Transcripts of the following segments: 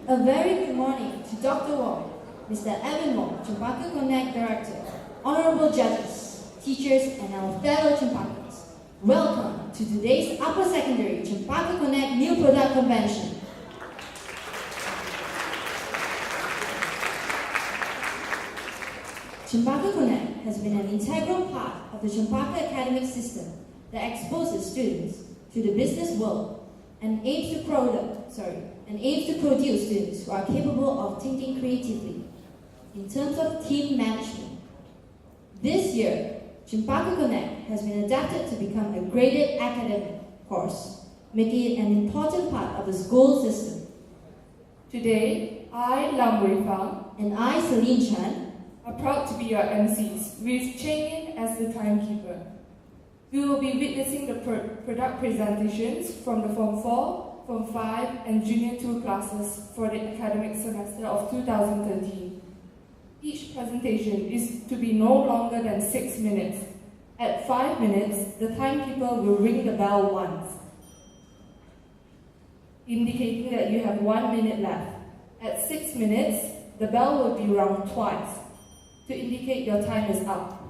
A very good morning to Dr. Wong, Mr. Evan Wong, Cempaka Connect Director, honorable judges, teachers, and our fellow Cempakas. Welcome to today's Upper Secondary Cempaka Connect New Product Convention. Cempaka Connect has been an integral part of the Cempaka academic system that exposes students to the business world and aims to produce students who are capable of thinking creatively in terms of team management. This year, Cempaka Connect has been adapted to become a graded academic course, making it an important part of the school system. Today, I, Lam Wei Fang, and I, Celine Chan, are proud to be your MCs, with Cheng Yin as the timekeeper. We will be witnessing the product presentations from the Form 4, Form 5, and Junior 2 classes for the academic semester of 2013. Each presentation is to be no longer than 6 minutes. At 5 minutes, the timekeeper will ring the bell once, indicating that you have 1 minute left. At 6 minutes, the bell will be rung twice, to indicate your time is up.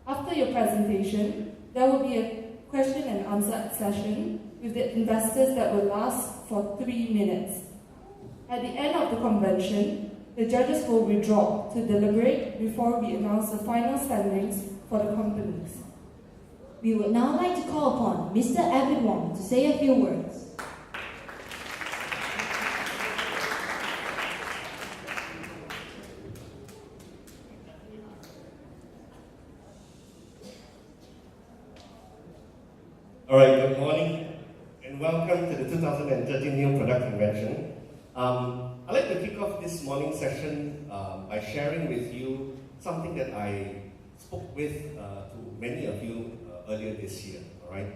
After your presentation, there will be a question and answer session with the investors that will last for 3 minutes. At the end of the convention, the judges will withdraw to deliberate before we announce the final standings for the companies. We would now like to call upon Mr. Evan Wong to say a few words. Alright, good morning and welcome to the 2013 New Product Convention. I'd like to kick off this morning session by sharing with you something that I spoke with to many of you earlier this year. Alright,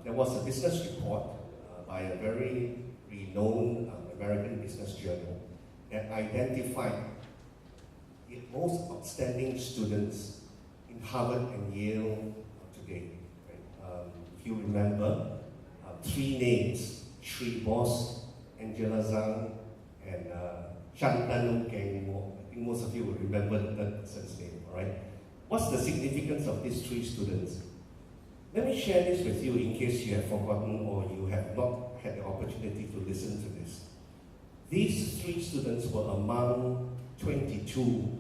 there was a business report by a very renowned American business journal that identified the most outstanding students in Harvard and Yale today. If you remember, 3 names: Sri Bose, Angela Zhang, and Shantanu Kengmo. I think most of you will remember that person's name, alright? What's the significance of these 3 students? Let me share this with you in case you have forgotten or you have not had the opportunity to listen to this. These 3 students were among 22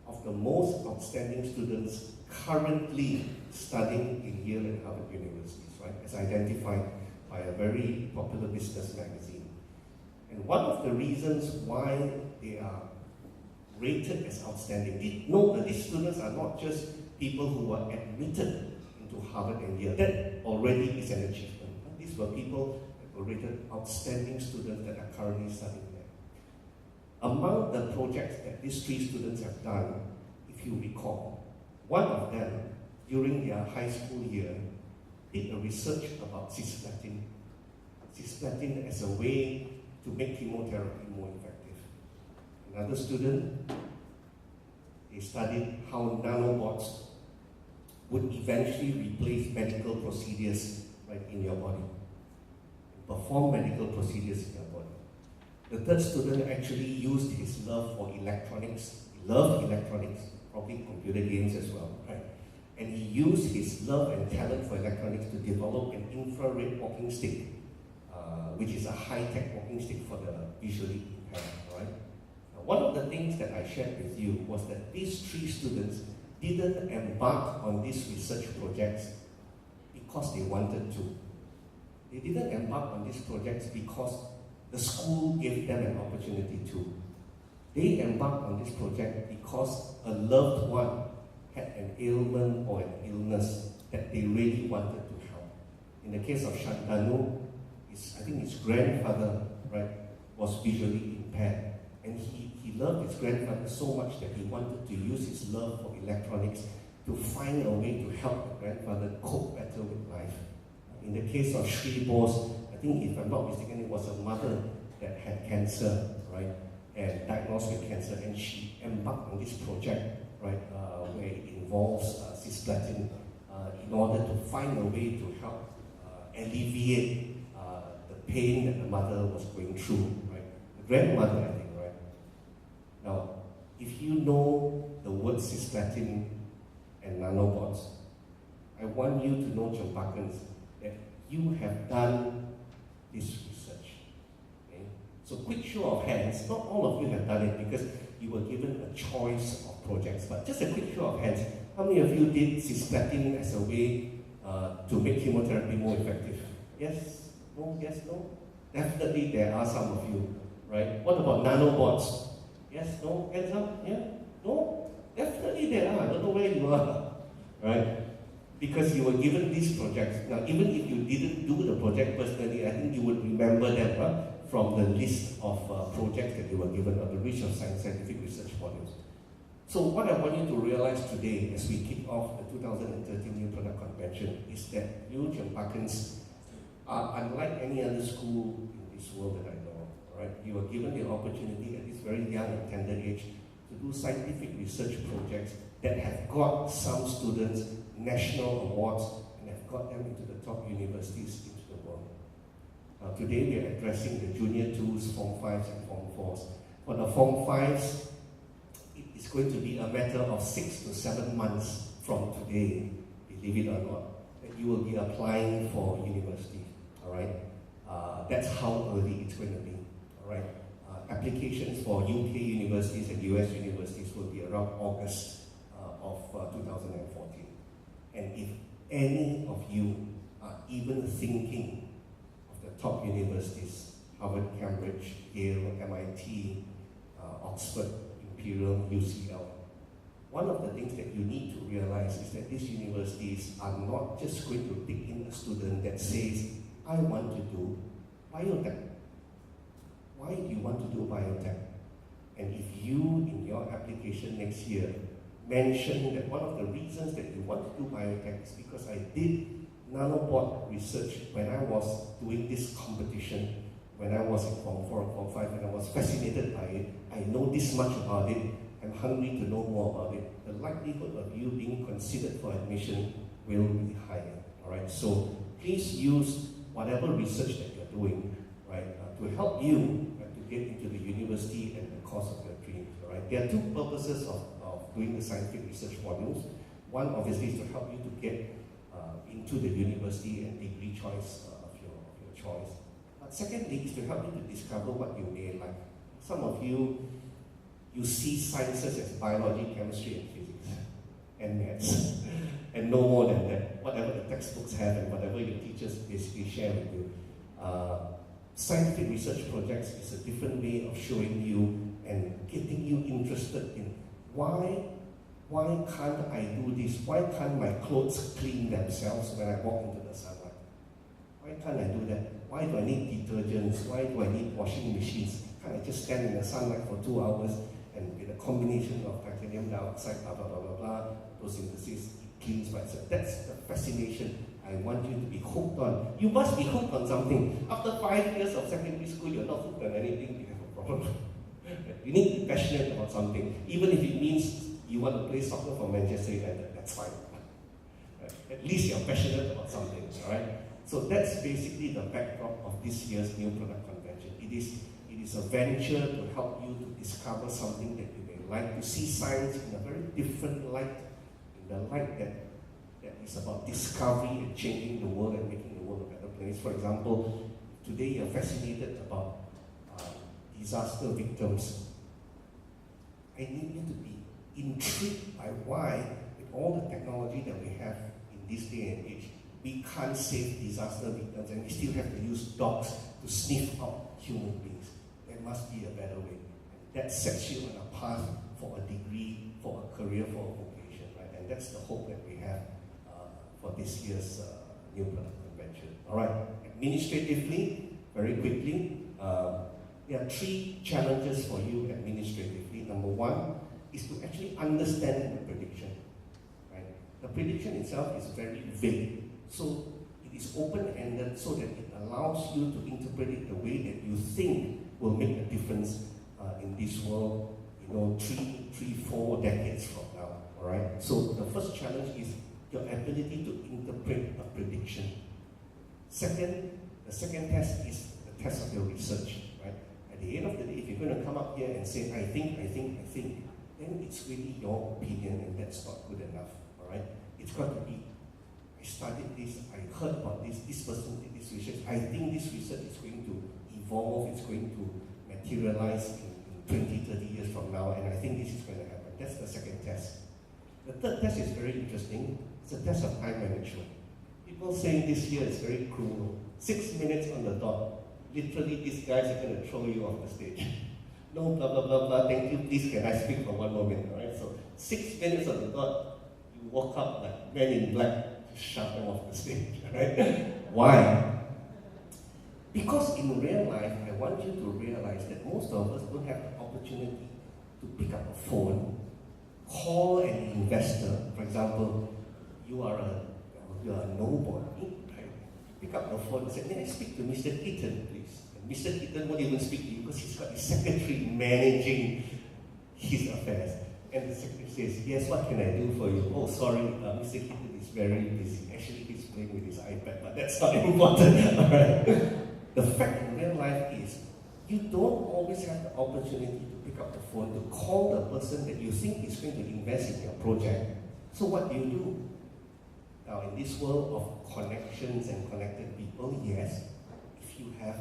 of the most outstanding students currently studying in Yale and Harvard universities, right? As identified by a very popular business magazine. And one of the reasons why they are rated as outstanding, note that these students are not just people who were admitted into Harvard and Yale. That already is an achievement. These were people that were rated outstanding students that are currently studying there. Among the projects that these 3 students have done, if you recall, one of them, during their high school year, did a research about cisplatin. Cisplatin as a way to make chemotherapy more effective. Another student, they studied how nanobots would eventually replace medical procedures right in your body, perform medical procedures in your body. The third student actually used his love for electronics. He loved electronics, probably computer games as well, right? And he used his love and talent for electronics to develop an infrared walking stick, which is a high-tech walking stick for the visually impaired, right? Now, one of the things that I shared with you was that these 3 students didn't embark on these research projects because they wanted to. They didn't embark on these projects because the school gave them an opportunity to. They embarked on this project because a loved one had an ailment or an illness that they really wanted to help. In the case of Shantanu, I think his grandfather, right, was visually impaired. And he loved his grandfather so much that he wanted to use his love for electronics to find a way to help the grandfather cope better with life. In the case of Sri Bose, I think if I'm not mistaken, it was a mother that had cancer, right, and diagnosed with cancer, and she embarked on this project, right, where it involves cisplatin in order to find a way to help alleviate the pain that the mother was going through, right, with grandmother, I think, right? Now, if you know the word cisplatin and nanobots, I want you to know, Cempakans, that you have done this research. Okay? So quick show of hands, not all of you have done it because you were given a choice of projects, but just a quick show of hands, how many of you did cisplatin as a way to make chemotherapy more effective? Yes? No? Yes? No? Definitely there are some of you, right? What about nanobots? Yes? No? Hands up? Yeah? No? Definitely there are. I don't know where you are, right? Because you were given these projects. Now, even if you didn't do the project personally, I think you would remember them from the list of projects that you were given on the Reach of Science Scientific Research modules. So what I want you to realize today as we kick off the 2013 New Product Convention is that you Cempakans are unlike any other school in this world that I know of, right? You are given the opportunity at this very young and tender age to do scientific research projects that have got some students national awards and have got them into the top universities into the world. Today we are addressing the Junior 2s, Form 5s and Form 4s. For the Form 5s, it's going to be a matter of 6 to 7 months from today, believe it or not, that you will be applying for university, all right? That's how early it's going to be, all right? Applications for UK universities and US universities will be around August of 2014. And if any of you are even thinking of the top universities, Harvard, Cambridge, Yale, MIT, Oxford, Imperial, UCL, one of the things that you need to realize is that these universities are not just going to pick in a student that says, I want to do biotech. Why do you want to do biotech? And if you, in your application next year, mention that one of the reasons that you want to do biotech is because I did nanobot research when I was doing this competition, when I was in Form 4 and Form 5, and I was fascinated by it. I know this much about it. I'm hungry to know more about it. The likelihood of you being considered for admission will be higher. All right. So please use whatever research that you're doing, right, to help you to get into the university and the course of your dreams. All right. There are two purposes of doing the scientific research modules. One, obviously, is to help you to get into the university and degree choice of your choice. But secondly, is to help you to discover what you may like. Some of you see sciences as biology, chemistry, and physics, and maths, and no more than that. Whatever the textbooks have and whatever your teachers basically share with you. Scientific research projects is a different way of showing you and getting you interested in why can't I do this? Why can't my clothes clean themselves when I walk into the sunlight? Why can't I do that? Why do I need detergents? Why do I need washing machines? Can't I just stand in the sunlight for 2 hours and with a combination of titanium dioxide, blah, blah, blah, blah, blah, photosynthesis, it cleans by itself. That's the fascination I want you to be hooked on. You must be hooked on something. After 5 years of secondary school, you're not hooked on anything, you have a problem. You need to be passionate about something. Even if it means you want to play soccer for Manchester United, that's fine. Right? At least you're passionate about something, alright? So that's basically the backdrop of this year's New Product Convention. It is a venture to help you to discover something that you may like, to see science in a very different light, in the light that is about discovery and changing the world and making the world a better place. For example, today you're fascinated about disaster victims. I need you to be intrigued by why, with all the technology that we have in this day and age, we can't save disaster victims and we still have to use dogs to sniff out human beings. There must be a better way. That sets you on a path for a degree, for a career, for a vocation, right? And that's the hope that we have for this year's New Product Convention. All right, administratively, very quickly, there are 3 challenges for you administratively. Number 1 is to actually understand the prediction. Right? The prediction itself is very vague. So it is open-ended so that it allows you to interpret it the way that you think will make a difference in this world, 3-4 decades from now. All right? So the first challenge is your ability to interpret a prediction. The second test is the test of your research. Right? At the end of the day, if you're going to come up here and say, I think, then it's really your opinion, and that's not good enough, all right? It's got to be, I studied this, I heard about this person did this research, I think this research is going to evolve, it's going to materialize in 20, 30 years from now, and I think this is going to happen. That's the second test. The third test is very interesting. It's a test of time management. People saying this year is very cruel. 6 minutes on the dot. Literally, these guys are going to throw you off the stage. No, blah, blah, blah, blah, thank you, please, can I speak for 1 moment, all right? So 6 minutes on the dot, you walk up like Men in Black to shove them off the stage, all right? Why? Because in real life, I want you to realize that most of us don't have the opportunity to pick up a phone, call an investor. For example, you are a nobody, right? Pick up the phone and say, may I speak to Mr. Keaton, please? And Mr. Keaton won't even speak to you because he's got his secretary managing his affairs. And the secretary says, yes, what can I do for you? Oh, sorry, Mr. Keaton is very busy. Actually, he's playing with his iPad, but that's not important, all right? The fact in real life is, you don't always have the opportunity to pick up the phone to call the person that you think is going to invest in your project. So what do? Now, in this world of connections and connected people, yes, if you have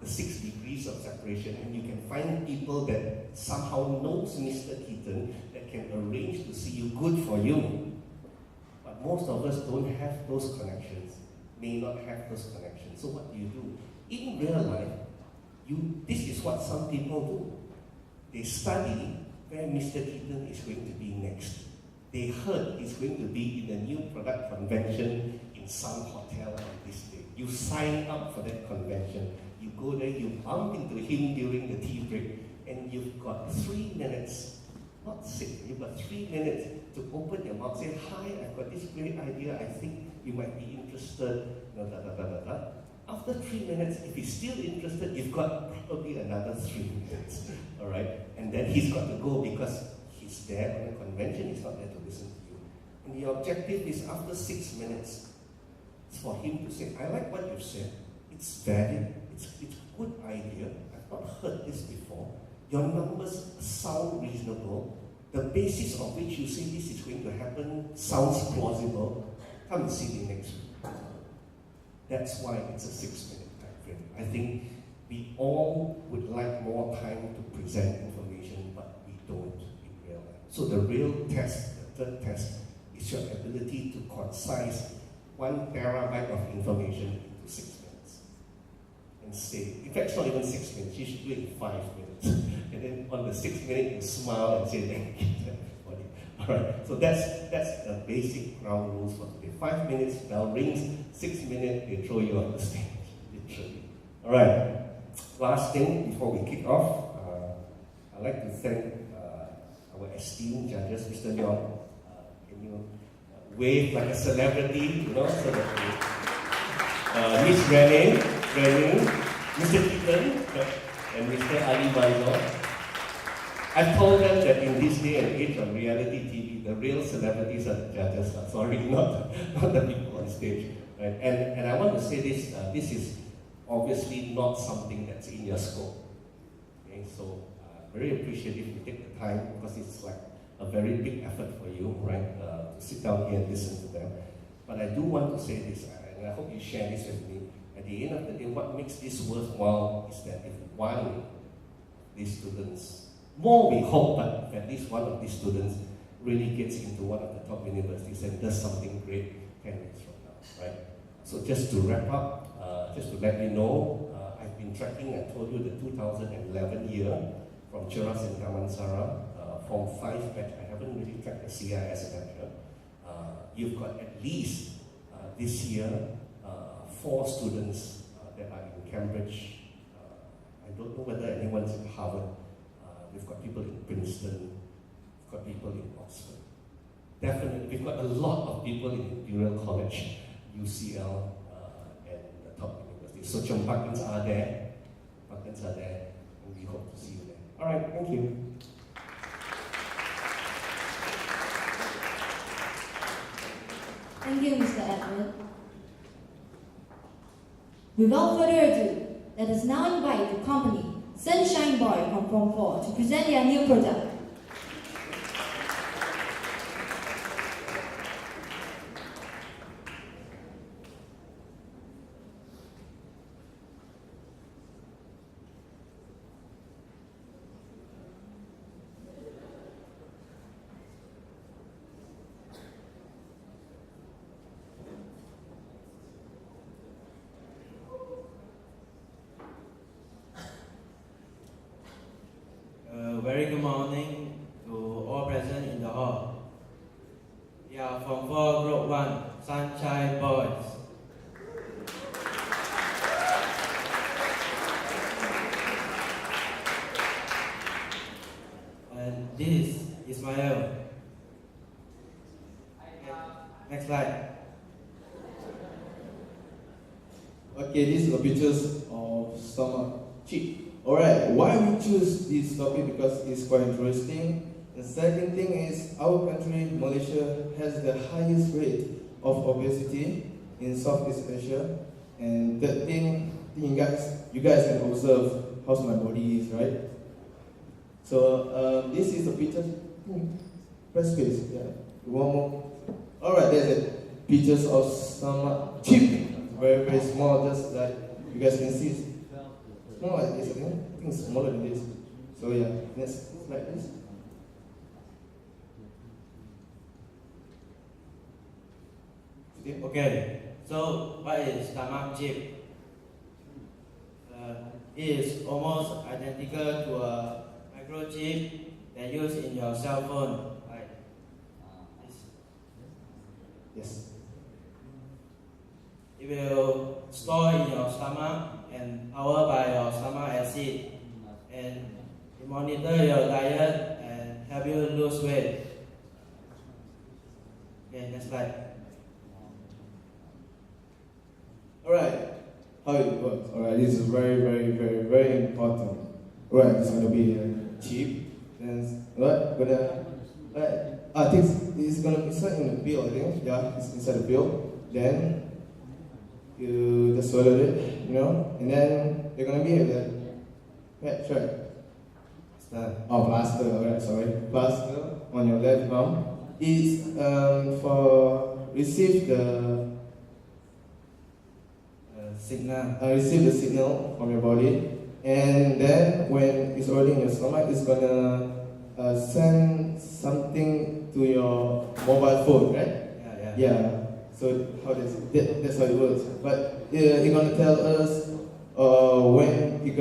the 6 degrees of separation and you can find people that somehow knows Mr. Keaton that can arrange to see you, good for you. But most of us don't have those connections, may not have those connections. So what do? In real life, this is what some people do. They study where Mr. Keaton is going to be next. They heard he's going to be in a new product convention in some hotel on this day. You sign up for that convention. You go there, you bump into him during the tea break, and you've got 3 minutes, not 6, you've got 3 minutes to open your mouth, say, hi, I've got this great idea, I think you might be interested, da da da da da da. After 3 minutes, if he's still interested, you've got probably another 3 minutes, all right? And then he's got to go because he's there on a convention, he's not there to listen to you. And the objective is after 6 minutes, it's for him to say, I like what you said, it's valid, it's a good idea, I've not heard this before, your numbers sound reasonable, the basis of which you say this is going to happen sounds plausible, come and see me next week. That's why it's a 6-minute time frame. I think we all would like more time to present information, but we don't in real life. So the real test, the third test, is your ability to concise 1 terabyte of information into 6 minutes. And say, in fact, it's not even 6 minutes, you should do it in 5 minutes. And then on the 6th minute, you smile and say, thank you. Alright, so that's the basic ground rules for today. 5 minutes, bell rings, 6 minutes, they throw you off the stage, literally. Alright, last thing before we kick off, I'd like to thank our esteemed judges. Mr. Leong, can you wave like a celebrity, so that Miss Rennie, Mr. Keaton, and Mr. Ali Baizor. I've told them that in this day and age of reality TV, the real celebrities are the judges. Sorry, not the people on stage. Right? And I want to say this, this is obviously not something that's in your scope. Okay? So very appreciative you take the time, because it's like a very big effort for you, right, to sit down here and listen to them. But I do want to say this, and I hope you share this with me. At the end of the day, what makes this worthwhile is that if one of these students, more we hope, but at least one of these students really gets into one of the top universities and does something great 10 years from now, right? So just to wrap up, just to let you know, I've been tracking, I told you, the 2011 year from Cheras and Damansara, Form 5 batch. I haven't really tracked the CIS batch. You've got at least this year 4 students that are in Cambridge. I don't know whether anyone's in Harvard. We've got people in Princeton, we've got people in Oxford. Definitely, we've got a lot of people in Imperial College, UCL, and the top universities. So Cempakans are there, and we hope to see you there. All right, thank you. Thank you, Mr. Edward. Without further ado, let us now invite the company Sunshine Boy from Form 4 to present their new product. Very good morning to all present in the hall. We are from 4 Group 1, Sunshine Boys. And this is Ismail. Next slide. Okay, these are pictures of stomach chip. Alright, why we choose this topic? Because it's quite interesting. The second thing is our country, Malaysia, has the highest rate of obesity in Southeast Asia. And third thing, you guys can observe how my body is, right? So this is a picture. Press space, yeah. One more. Alright, there's a pictures of stomach chip. Very, very small, just like you guys can see. Small like this, I think it's smaller than this. So yeah, next slide please. Okay, so what is stomach chip? It is almost identical to a microchip that used in your cell phone. Right? Yes. It will store in your stomach and powered by your stomach acid, and it monitor your diet and help you lose weight. Okay, next slide. Alright, how it works. Alright, this is very, very, very, very important. Alright, it's gonna be cheap. Then what? I think it's gonna be inside in the pill, I think. Yeah, it's inside the pill. Then you just swallow it, you know, and then you're gonna be the patch, right? Oh, plaster, alright, sorry. Plaster on your left arm is for receive the signal from your body, and then when it's already in your stomach, it's gonna send something to your mobile phone, right? Yeah. So that's how it works. But it's gonna tell us when you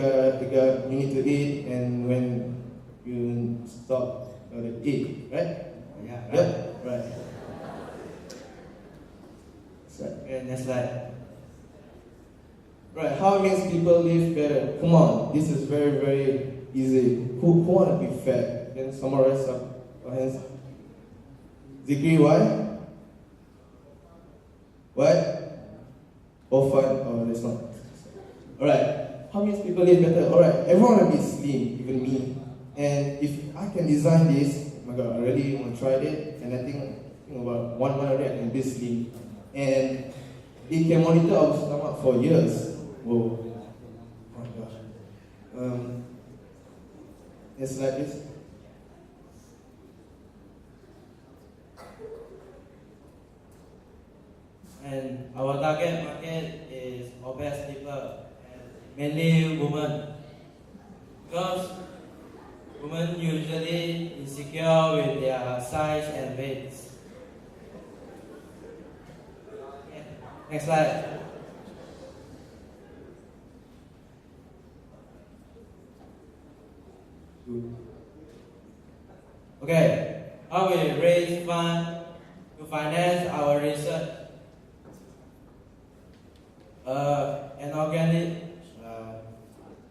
need to eat and when you stop to eat, right? Yeah. Yep. Right. Okay, next slide. Right. How makes people live better? Come on, this is very, very easy. Who wanna be fat? Can summarize our hands? Degree why? What? Oh, fun. Oh, that's not. Alright. How many people live better? Alright. Everyone will be slim, even me. And if I can design this, oh my god, I really want to try it. And I think about 1 month already I can be slim. And it can monitor our stomach for years. Whoa. Oh my gosh. It's like this. And our target market is obese people, and mainly women. Because women usually insecure with their size and weight. Okay. Next slide. Okay, how we raise funds to finance our research?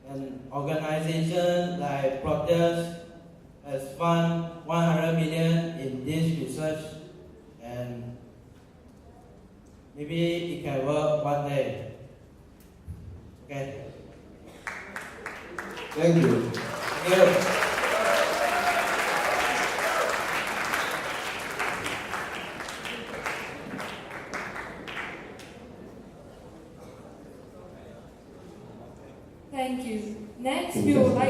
An organization like Proteus has fund 100 million in this research, and maybe it can work one day. Okay. Thank you. Thank you. Thank you. Next, we would like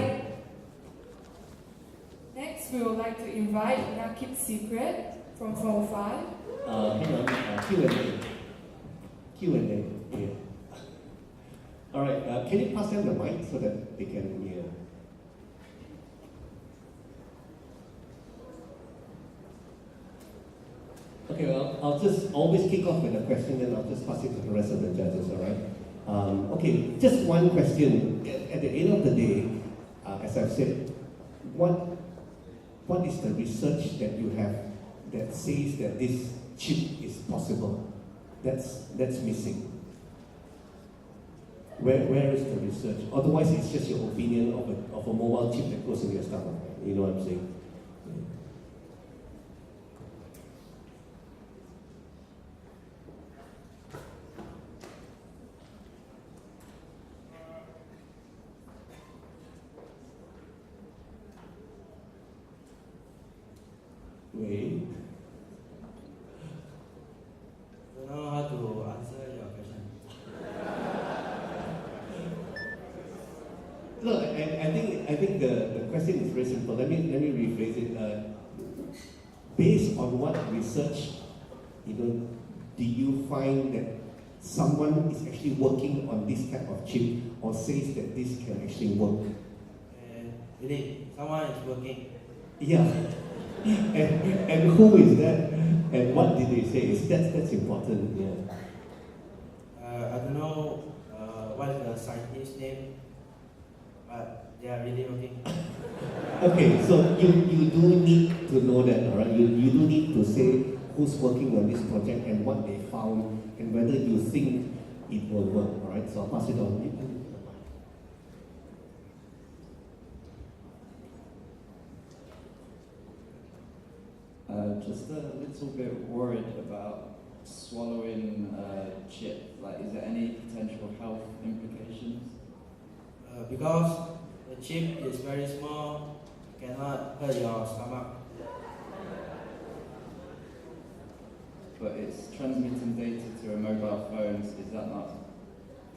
Next, we would like to invite Naqeeb Secret from Form 5. Hang on, Q&A. Q&A, yeah. All right, can you pass them the mic so that they can hear? Okay, well, I'll just always kick off with a question, then I'll just pass it to the rest of the judges, all right? Okay, just one question. At the end of the day, as I've said, what is the research that you have that says that this chip is possible? That's missing. Where is the research? Otherwise, it's just your opinion of a mobile chip that goes in your stomach. You know what I'm saying? Wait. Don't know how to answer your question. Look, I think the question is very simple. Let me rephrase it. Based on what research, do you find that someone is actually working on this type of chip, or says that this can actually work? Really, someone is working. Yeah. And who is that? And what did they say? That's important. Yeah. I don't know what is the scientist's name, but they are really working. Okay, so you do need to know that, all right? You do need to say who's working on this project and what they found and whether you think it will work, all right? So I'll pass it on. Just a little bit worried about swallowing a chip. Like, is there any potential health implications? Because the chip is very small, cannot hurt your stomach. But it's transmitting data to a mobile phone, so is that not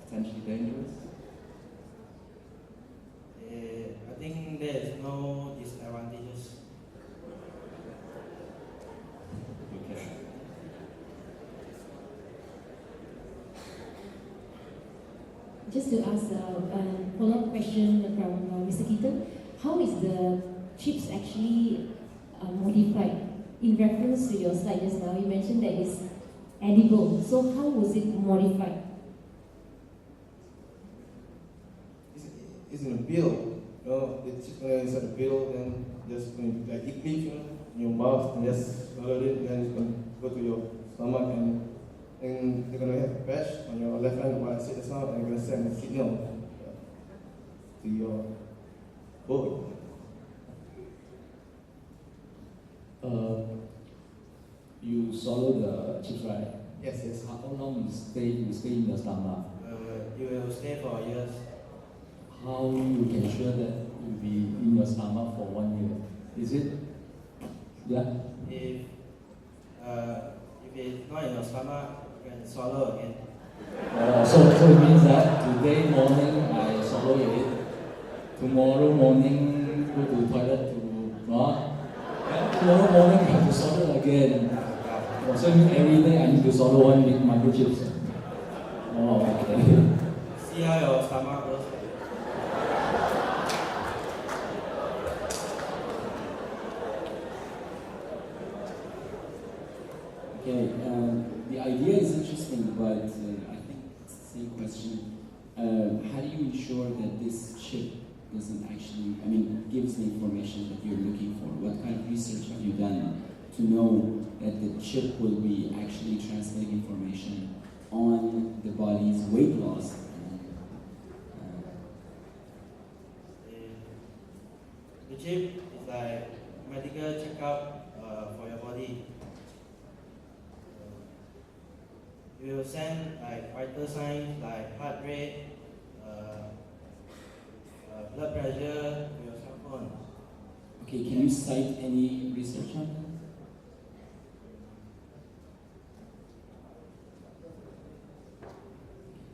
potentially dangerous? I think there is no disadvantages. Okay. Just to ask a follow-up question from Mr. Keaton, how is the chips actually modified? In reference to your slide just now, you mentioned that it's edible. So how was it modified? It's in a pill. It's inside the pill, then just like it cleaves in your mouth, and just swallow it, then it's going to go to your stomach, and they're going to have a patch on your left hand while I sit the sound, and they're going to send a signal to your bone. You swallow the chips, right? Yes. How long you stay in your stomach? You will stay for years. How you can sure that it will be in your stomach for 1 year? Is it? Yeah. If it's not in your stomach, you can swallow again. So it means that today morning I swallow it. Tomorrow morning go to the toilet to not. Tomorrow morning I have to swallow again. So it means every day I need to swallow one big microchips. Oh, okay. See how your stomach goes. Okay, the idea is interesting, but I think it's the same question. How do you ensure that this chip doesn't actually, gives the information that you're looking for? What kind of research have you done to know that the chip will be actually transmitting information on the body's weight loss? The chip is like medical checkup for your body. We will send like vital signs like heart rate, blood pressure to your cell phone. Okay, can you cite any research on that?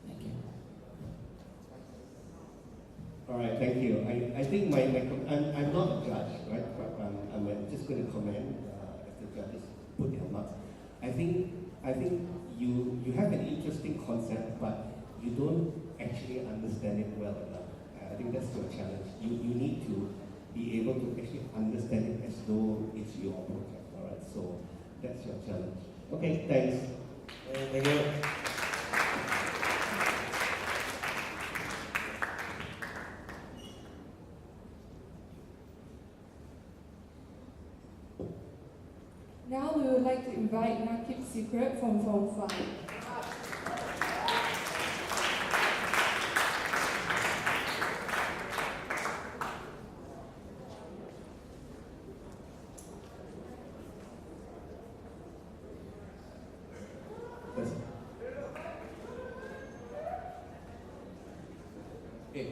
Thank you. All right, thank you. I think I'm not a judge, right? But just going to comment if the judges put their marks. I think you have an interesting concept, but you don't actually understand it well enough. I think that's your challenge. You need to be able to actually understand it as though it's your project. All right, so that's your challenge. Okay, thanks. Thank you. Now we would like to invite Naqeeb Secret from Form 5. Okay.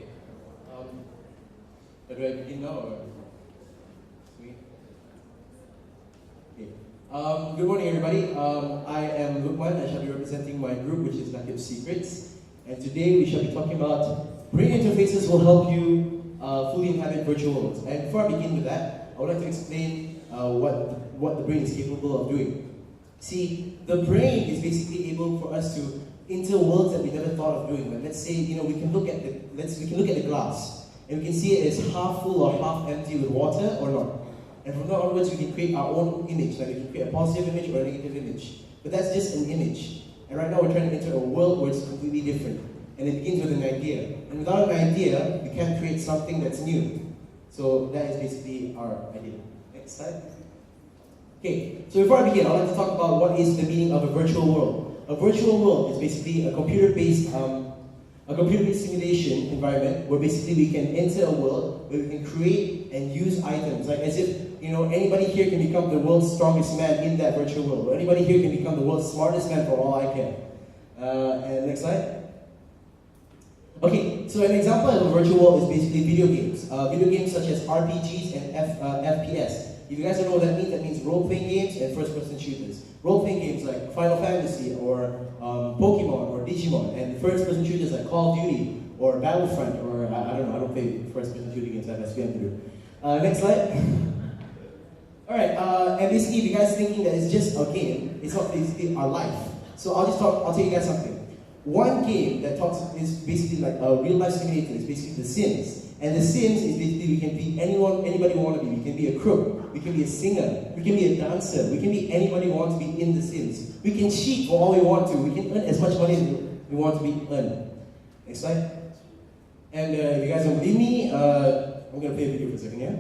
Do I begin now or? Sweet. Okay. Good morning, everybody. I am Lukman. I shall be representing my group, which is Naqeeb Secrets. And today we shall be talking about brain interfaces will help you fully inhabit virtual worlds. And before I begin with that, I would like to explain what the brain is capable of doing. See, the brain is basically able for us to enter worlds that we never thought of doing. But let's say, we can look at the glass, and we can see it as half full or half empty with water or not. And from now onwards, we can create our own image. Like we can create a positive image or a negative image. But that's just an image. And right now, we're trying to enter a world where it's completely different. And it begins with an idea. And without an idea, we can't create something that's new. So that is basically our idea. Next slide. Okay, so before I begin, I'd like to talk about what is the meaning of a virtual world. A virtual world is basically a computer-based simulation environment where basically we can enter a world where we can create and use items, like as if anybody here can become the world's strongest man in that virtual world, or anybody here can become the world's smartest man for all I care. And next slide. Okay, so an example of a virtual world is basically video games. Video games such as RPGs and FPS. If you guys don't know what that means role-playing games and first-person shooters. Role-playing games like Final Fantasy or Pokemon or Digimon, and first-person shooters like Call of Duty or Battlefront or I don't know, I don't play first-person shooting games, I have SPM to do. Next slide. Alright, and basically if you guys are thinking that it's just a game, it's not basically our life. So I'll tell you guys something. One game that is basically like a real-life simulator is basically The Sims. And The Sims is basically we can be anybody we want to be. We can be a crook, we can be a singer, we can be a dancer, we can be anybody we want to be in The Sims. We can cheat for all we want to. We can earn as much money as we want to be earned. Next slide. And if you guys don't believe me, I'm going to play a video for a second, yeah?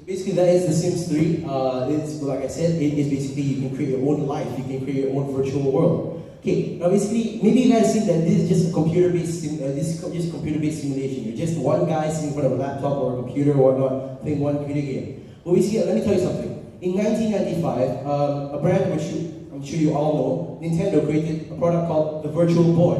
Basically, that is The Sims 3. It's like I said, it is basically you can create your own life, you can create your own virtual world. Okay, now basically, maybe you guys think that this is just a computer-based simulation. You're just one guy sitting in front of a laptop or a computer or whatnot, playing one video game. But let me tell you something. In 1995, a brand which I'm sure you all know, Nintendo created a product called the Virtual Boy,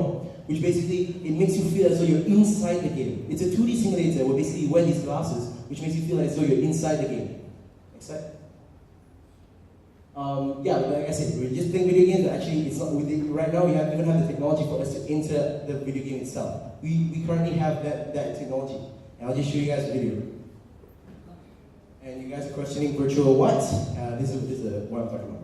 which basically it makes you feel as though you're inside the game. It's a 2D simulator where basically you wear these glasses, which makes you feel as though you're inside the game. Next slide. Yeah, like I said, we're just playing video games, but actually it's not, right now we don't have the technology for us to enter the video game itself. We currently have that technology, and I'll just show you guys a video. And you guys are questioning virtual what? This is what I'm talking about.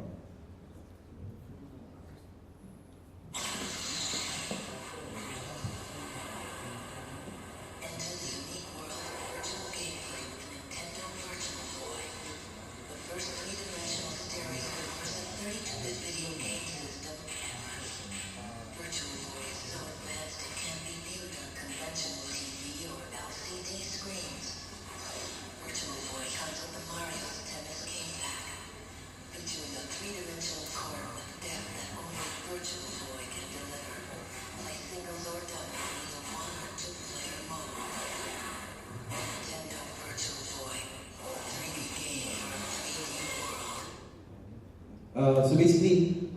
So basically,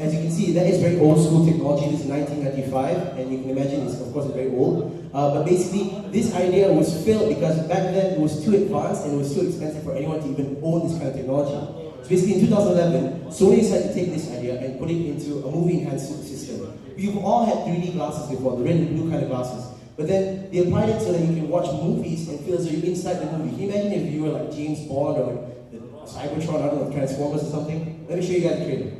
as you can see, that is very old school technology. This is 1995, and you can imagine it's, of course, very old. But basically, this idea was failed because back then it was too advanced and it was too expensive for anyone to even own this kind of technology. So basically, in 2011, Sony decided to take this idea and put it into a movie enhancement system. You've all had 3D glasses before, the red and blue kind of glasses. But then they applied it so that you can watch movies and feel as though you're inside the movie. Can you imagine if you were like James Bond or like Cybertron, I don't know, Transformers or something? Let me show you guys the trailer.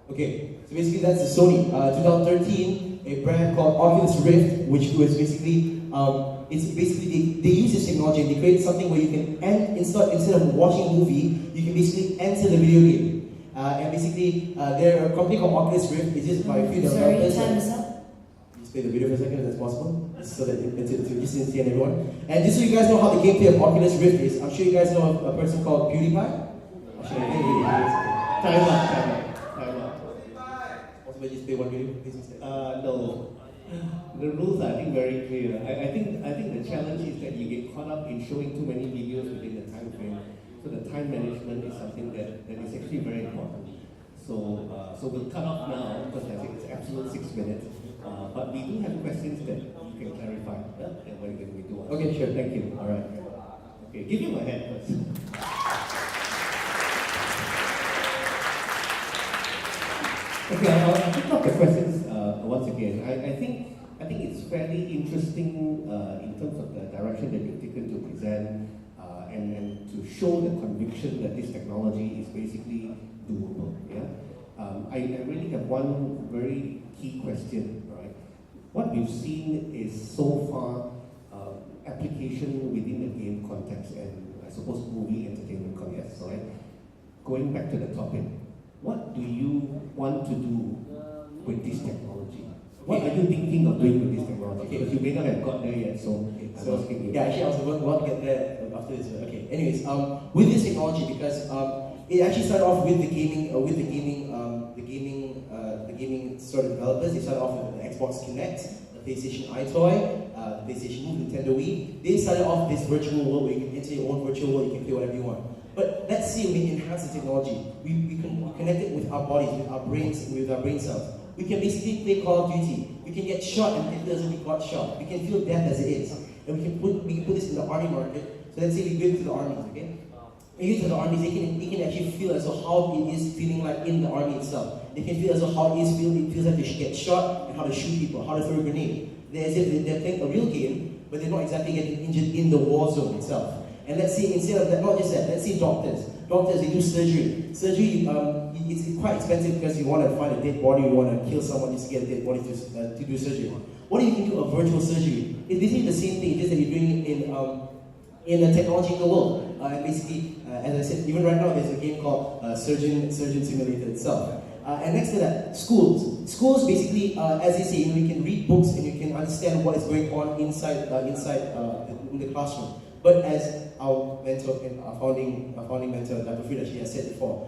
Okay, so basically that's the Sony 2013, a brand called Oculus Rift, which was basically, they use this technology and they created something where you can instead of watching a movie, you can basically enter the video game. And basically, they're a company called Oculus Rift. It's just by a few developers. Sorry, time is up. Just play the video for a second if that's possible, so that to just see everyone. And just so you guys know how the gameplay of Oculus Rift is, I'm sure you guys know a person called PewDiePie. Time out. Possible just play one video, please instead. No. The rules are, I think, very clear. I think the challenge is that you get caught up in showing too many videos within the time frame. So the time management is something that is actually very important. So we'll cut off now because I think it's absolute 6 minutes. But we do have questions that you can clarify. Yeah? And when we do. Okay, sure. Thank you. All right. Okay, give him a hand first. Okay, I'll pick up the questions once again. I think it's fairly interesting in terms of the direction that you've taken to present and to show the conviction that this technology is basically doable. Yeah, I really have one very key question. Right, what we've seen is so far application within the game context and I suppose movie entertainment context. Right, going back to the topic. What do you want to do with this technology? What are you thinking of doing with this technology? Because you may not have got there yet, so I'm asking you. Yeah, actually, I was about to get there after this. Okay. Anyways, with this technology, because it actually started off with the gaming sort of developers. They started off with the Xbox Kinect, the PlayStation iToy, the PlayStation Move, Nintendo Wii. They started off this virtual world where you can enter your own virtual world. You can play whatever you want. But let's say we enhance the technology. We can connect it with our bodies, with our brain cells. We can basically play Call of Duty. We can get shot and feel as if we got shot. We can feel death as it is. And we can put this in the army market. So let's say we go to the armies, okay? When you go to the armies, they can actually feel as though how it is feeling like in the army itself. They can feel as though how it feels like to get shot and how to shoot people, how to throw a grenade. They're as if they're playing a real game, but they're not exactly getting injured in the war zone itself. And let's say instead of that, not just that, let's say doctors. Doctors, they do surgery. Surgery, it's quite expensive because you want to find a dead body, you want to kill someone just to get a dead body to do surgery. What if you can do a virtual surgery? It's basically the same thing, just that you're doing it in the technological world. And basically, as I said, even right now there's a game called Surgeon Simulator itself. And next to that, schools. Schools basically, as they say, you can read books and you can understand what is going on inside in the classroom. But as our mentor and our founding mentor, Dr. Frida, she has said before,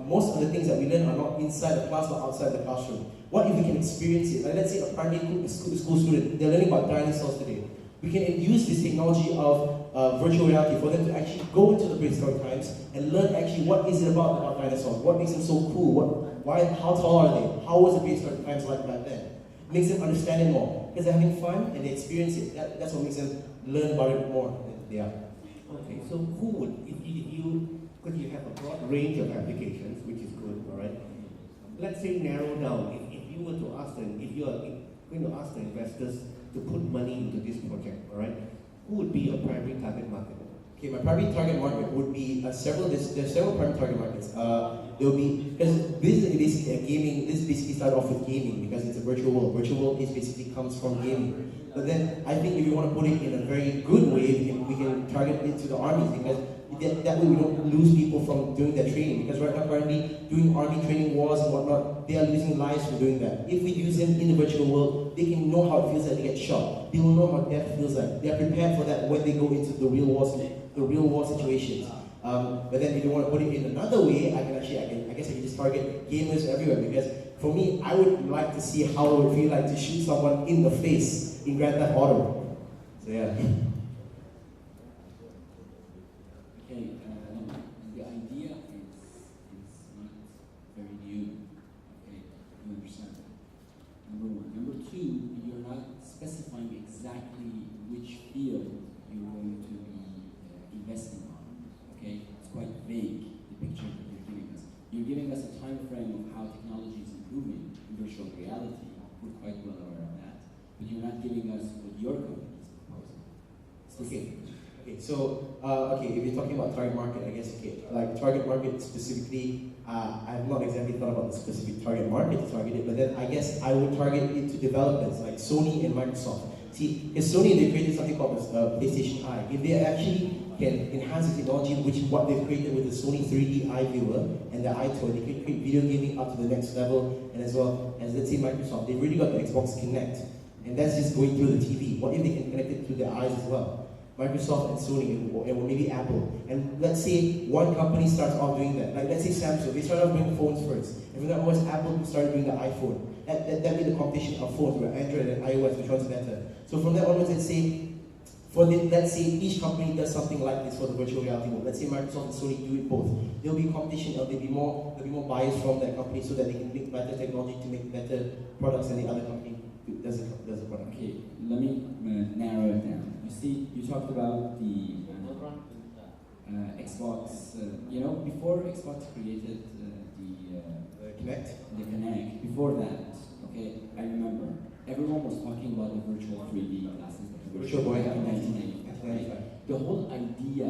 most of the things that we learn are not inside the class but outside the classroom. What if we can experience it? Like let's say a primary school student, they're learning about dinosaurs today. We can use this technology of virtual reality for them to actually go into the prehistoric times and learn actually what is it about dinosaurs, what makes them so cool, how tall are they, how was the prehistoric times like back then. It makes them understand it more because they're having fun and they experience it. That's what makes them learn about it more than they are. Okay, so who would, if you, because you have a broad range of applications, which is good, all right? Let's say narrow down. If you were to ask them, if you are going to ask the investors to put money into this project, all right? Who would be your primary target market? Okay, my primary target market would be there's several primary target markets. There will be, because this is basically a gaming, this basically started off with gaming because it's a virtual world. Virtual world is basically comes from gaming. But then I think if you want to put it in a very good way, we can target it to the armies because that way we don't lose people from doing their training. Because right now currently doing army training wars and whatnot, they are losing lives for doing that. If we use them in the virtual world, they can know how it feels like to get shot. They will know how death feels like. They are prepared for that when they go into the real war situations. But then if you want to put it in another way, I guess I can just target gamers everywhere because for me, I would like to see how it would feel like to shoot someone in the face in Grand Theft Auto. So yeah. Okay, the idea is not very new. Okay, you understand that. Number one. Number two, you're not specifying exactly which field you're going to be investing on. Okay, it's quite vague, the picture that you're giving us. You're giving us a time frame of how technology is improving in virtual reality. We're quite well aware of that. But you're not giving us what your company is proposing. Okay, so, if you're talking about target market, I guess, like target market specifically, I've not exactly thought about the specific target market to target it, but then I guess I would target it to developers like Sony and Microsoft. See, in Sony, they created something called the PlayStation Eye. If they actually can enhance the technology, which is what they've created with the Sony 3D Eye Viewer and the Eye Toy, they can create video gaming up to the next level, and as well as, let's say, Microsoft, they've really got the Xbox Kinect, and that's just going through the TV. What if they can connect it to their eyes as well? Microsoft and Sony, or maybe Apple. And let's say one company starts off doing that. Like let's say Samsung, they started off doing phones first. And from that onwards, Apple started doing the iPhone. That made the competition of phones where Android and iOS, which one's better. So from that onwards, let's say each company does something like this for the virtual reality world. Let's say Microsoft and Sony do it both. There'll be competition, or there'll be more bias from that company so that they can make better technology to make better products than the other company does the product. Okay, let me narrow it down. You see, you talked about the Xbox. Before Xbox created the Kinect. Before that, okay, I remember everyone was talking about the virtual 3D glasses. Virtual Boy in 1995. The whole idea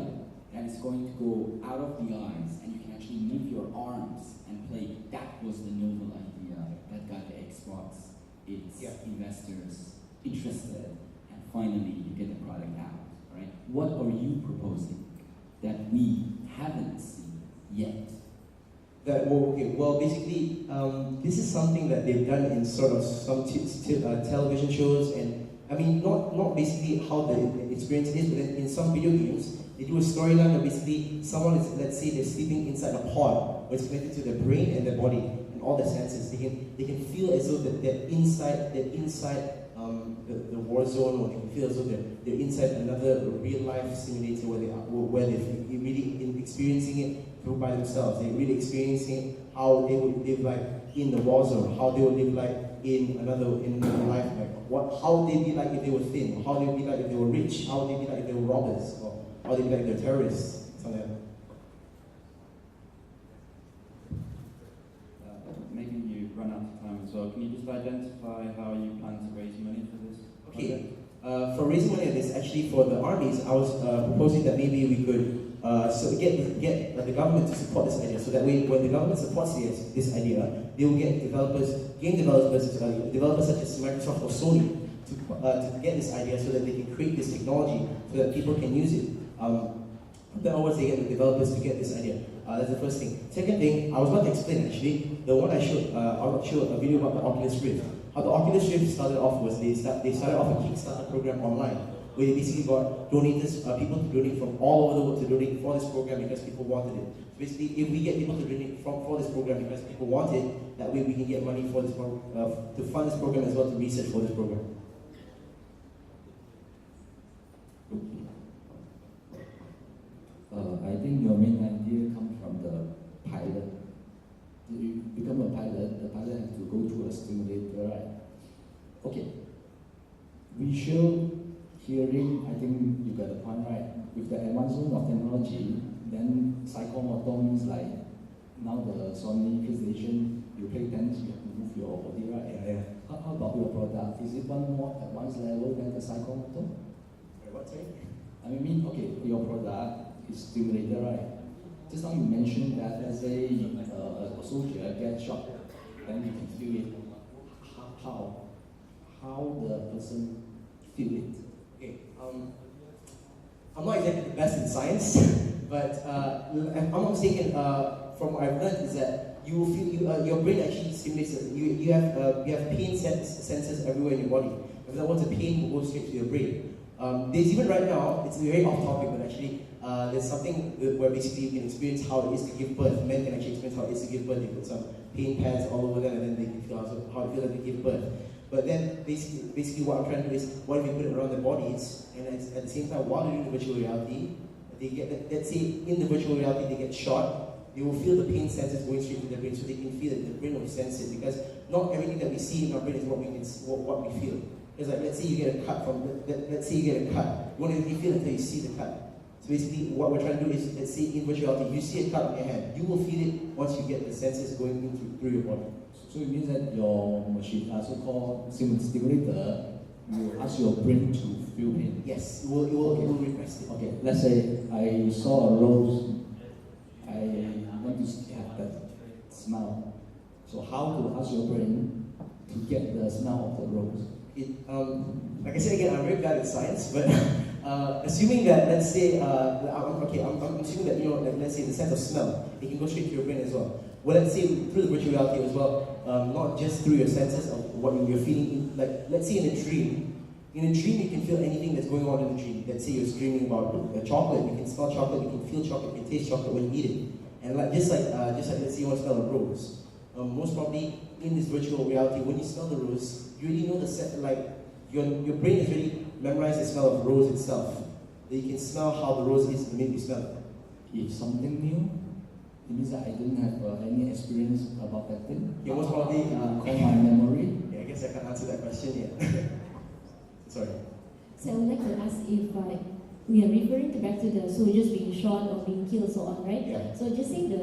that it's going to go out of the eyes and you can actually move your arms and play. That was the novel idea that got the Xbox its investors interested. Finally, you get the product out, right? What are you proposing that we haven't seen yet? Basically, this is something that they've done in sort of some television shows, and I mean, not basically how the experience is, but in some video games, they do a storyline where basically someone is, let's say, they're sleeping inside a pod, where it's connected to their brain and their body and all their senses. They can feel as though that they're inside the war zone, or they can feel as though they're inside another real life simulator where they're really experiencing it through by themselves. They're really experiencing how they would live like in the war zone, how they would live like in another life, like how they'd be like if they were thin, how they'd be like if they were rich, how they'd be like if they were robbers, or how they'd be like if they're terrorists, something like that. Maybe you run out of time as well. Can you just identify how you plan to raise money for this? Okay. For raising money on this, actually for the armies, I was proposing that maybe we could get the government to support this idea. So that way, when the government supports this idea, they will get game developers such as Microsoft or Sony to get this idea so that they can create this technology so that people can use it. Then once they get the developers to get this idea. That's the first thing. Second thing, I was about to explain actually, the one I showed a video about the Oculus Rift. How the Oculus Rift started off was they started off a Kickstarter program online where they basically got donators, people to donate from all over the world to donate for this program because people wanted it. So basically, if we get people to donate for this program because people want it, that way we can get money for this to fund this program as well to research for this program. I think your main idea comes from the pilot. To become a pilot, the pilot has to go through a simulator, right? Okay. Visual, hearing, I think you got the point, right? With the advancement of technology, then psychomotor means like now the Sony PlayStation, you play tennis, you have to move your body, right? Yeah. How about your product? Is it one more advanced level than the psychomotor? What, sorry? I mean, okay, your product is stimulator, right? Just now you mentioned that, let's say a soldier gets shot, then you can feel it. How the person feel it? Okay. I'm not exactly the best in science, but if I'm not mistaken, from what I've learned is that you will feel your brain actually stimulates. You have pain sensors everywhere in your body. If there was a pain, will go straight to your brain. There's even right now, it's very off topic, but actually there's something where basically you can experience how it is to give birth. Men can actually experience how it is to give birth. They put some pain pads all over them and then they can feel how it feels like to give birth. But then basically what I'm trying to do is, what if you put it around their bodies and at the same time while they're doing the virtual reality, they get, let's say in the virtual reality they get shot, they will feel the pain sensors going straight to their brain so they can feel it, the brain will sense it, because not everything that we see in our brain is what we feel. It's like, let's say you get a cut let's say you get a cut, you won't even feel it until you see the cut. So basically what we're trying to do is, let's say in virtual reality, you see a cut on your hand, you will feel it once you get the sensors going through your body. So it means that your machine, so-called stimulator, will ask your brain to feel pain. Yes, it will request it. Okay, let's say I saw a rose, I want to have that smell. So how to ask your brain to get the smell of the rose? Like I said again, I'm very bad at science, but assuming that, let's say, I'm assuming that, like, let's say the sense of smell, it can go straight to your brain as well. Well, let's say through the virtual reality as well, not just through your senses of what you're feeling. Like, let's say in a dream you can feel anything that's going on in the dream. Let's say you're dreaming about chocolate, you can smell chocolate, you can feel chocolate, you can taste chocolate when you eat it. And like just like let's say you want to smell a rose. Most probably in this virtual reality, when you smell the rose, you already know the scent. Like your brain has already memorized the smell of rose itself. That you can smell how the rose is to make you smell it. If something new, it means that I didn't have any experience about that thing. Yeah, most probably call my memory. Yeah, I guess I can't answer that question yet. Sorry. So I would like to ask if we are referring back to the soldiers being shot or being killed, so on, right? Yeah. So just say they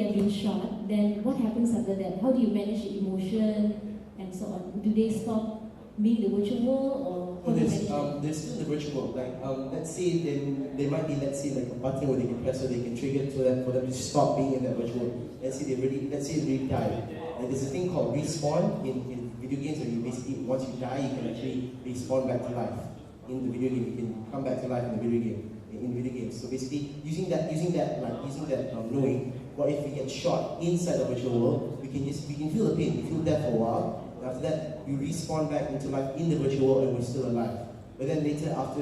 are being shot. Then what happens after that? How do you manage the emotion and so on? Do they stop being the virtual world, or how do you manage it? There's still the virtual world. Like let's say there might be, let's say, like a button where they can press so they can trigger it so that for them to stop being in that virtual world. Let's say they really die. And there's a thing called respawn in video games where you basically, once you die, you can actually respawn back to life. In the video game, you can come back to life in the video game. In video games. So basically, using that knowing, what if we get shot inside the virtual world, we can feel the pain, we feel death for a while, and after that, we respawn back into life in the virtual world and we're still alive. But then later, after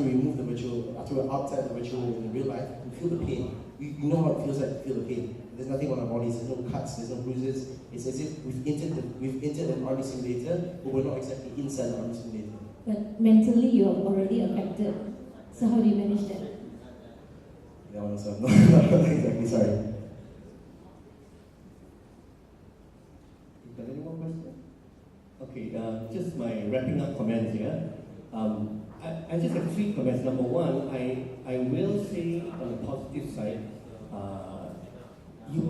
we remove the virtual, after we're outside the virtual world in real life, we feel the pain. We know how it feels like to feel the pain. There's nothing on our bodies, there's no cuts, there's no bruises. It's as if we've entered an army simulator, but we're not exactly inside the army simulator. But mentally, you're already affected. So how do you manage that? That one also, not exactly, sorry. Is there any more questions? Okay, just my wrapping up comments here. I just have 3 comments. Number one, I will say on the positive side, you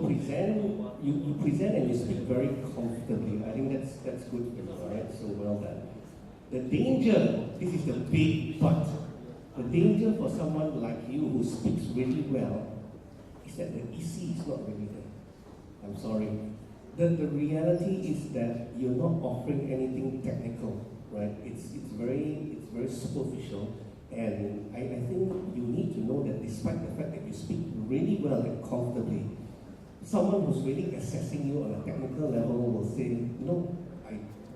present and you speak very comfortably. I think that's good for you, all right? So well done. The danger, this is the big but. The danger for someone like you who speaks really well is that the EC is not really there. I'm sorry. the reality is that you're not offering anything technical, right? It's very superficial, and I think you need to know that despite the fact that you speak really well and comfortably, someone who's really assessing you on a technical level will say, no,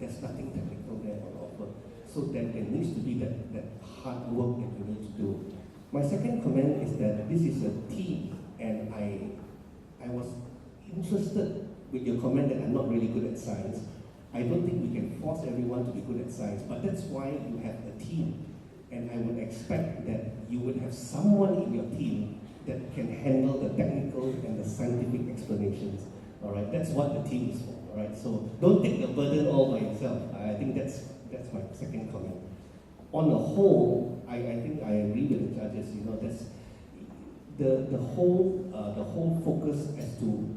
there's nothing technical there on offer. So there needs to be that hard work that you need to do. My second comment is that this is a team, and I was interested with your comment that I'm not really good at science. I don't think we can force everyone to be good at science, but that's why you have a team. And I would expect that you would have someone in your team that can handle the technical and the scientific explanations. All right, that's what the team is for. All right, so don't take the burden all by yourself. I think that's my second comment. On the whole, I think I agree with the judges. You know, that's the whole focus as to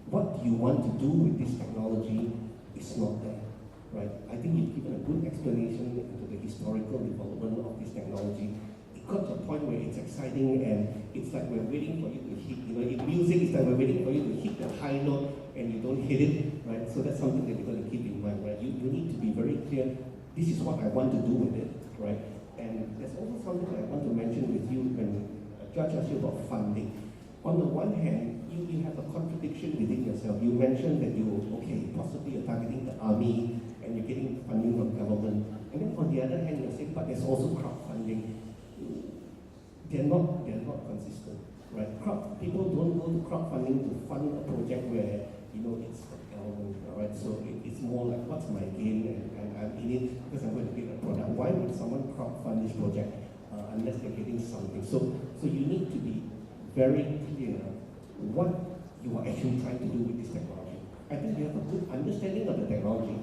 what you want to do with this technology is not there. Right? I think you've given a good explanation into the historical development of this technology. It got to a point where it's exciting and it's like we're waiting for you to hit, you know, in music it's like we're waiting for you to hit the high note and you don't hit it, right? So that's something that you've got to keep in mind, right? You need to be very clear, this is what I want to do with it, right? And there's also something that I want to mention with you when a judge asks you about funding. On the one hand, you have a contradiction within yourself. You mentioned that possibly you're targeting the army and you're getting funding from government. And then on the other hand, you're saying, but there's also crowdfunding. They're not consistent, right? People don't go to crowdfunding to fund a project where, you know, it's the government, all right? So it's more like, what's my gain? And I'm in it because I'm going to get a product. Why would someone crowdfund this project unless they're getting something? So you need to be very clear what you are actually trying to do with this technology. I think you have a good understanding of the technology,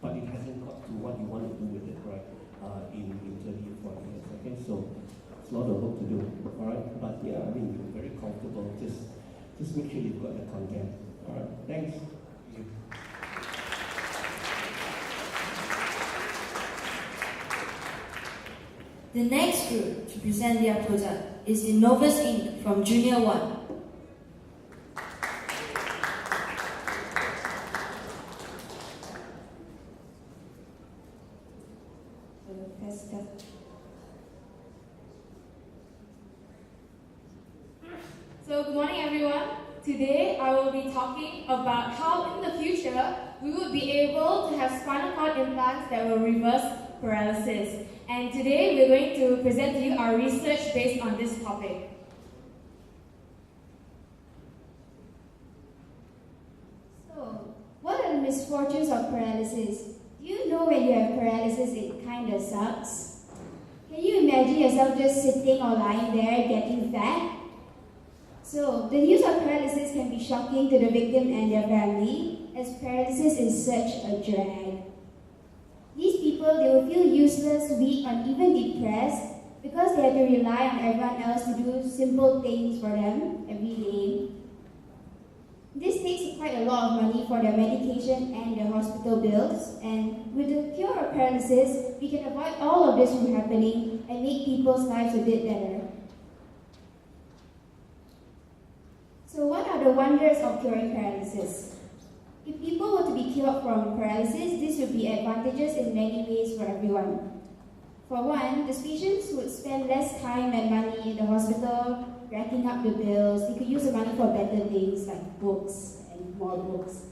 but it hasn't got to what you want to do with it, right? In 30 or 40 years. Okay, so it's a lot of work to do. All right, but yeah, I mean, you're very comfortable. Just make sure you've got the content. All right, thanks. The next group to present their product is the Novus Inc. from Junior 1. So good morning everyone. Today I will be talking about how in the future we would be able to have spinal cord implants that will reverse paralysis. And today we're going to present to you our research based on this topic. So, what are the misfortunes of paralysis? Do you know when you have paralysis it kind of sucks? Can you imagine yourself just sitting or lying there getting fat? So, the news of paralysis can be shocking to the victim and their family, as paralysis is such a drag. These people, they will feel useless, weak, or even depressed because they have to rely on everyone else to do simple things for them every day. This takes quite a lot of money for their medication and their hospital bills, and with the cure of paralysis, we can avoid all of this from happening and make people's lives a bit better. So what are the wonders of curing paralysis? If people were to be cured from paralysis, this would be advantageous in many ways for everyone. For one, the patients would spend less time and money in the hospital, racking up the bills. They could use the money for better things like books and more books.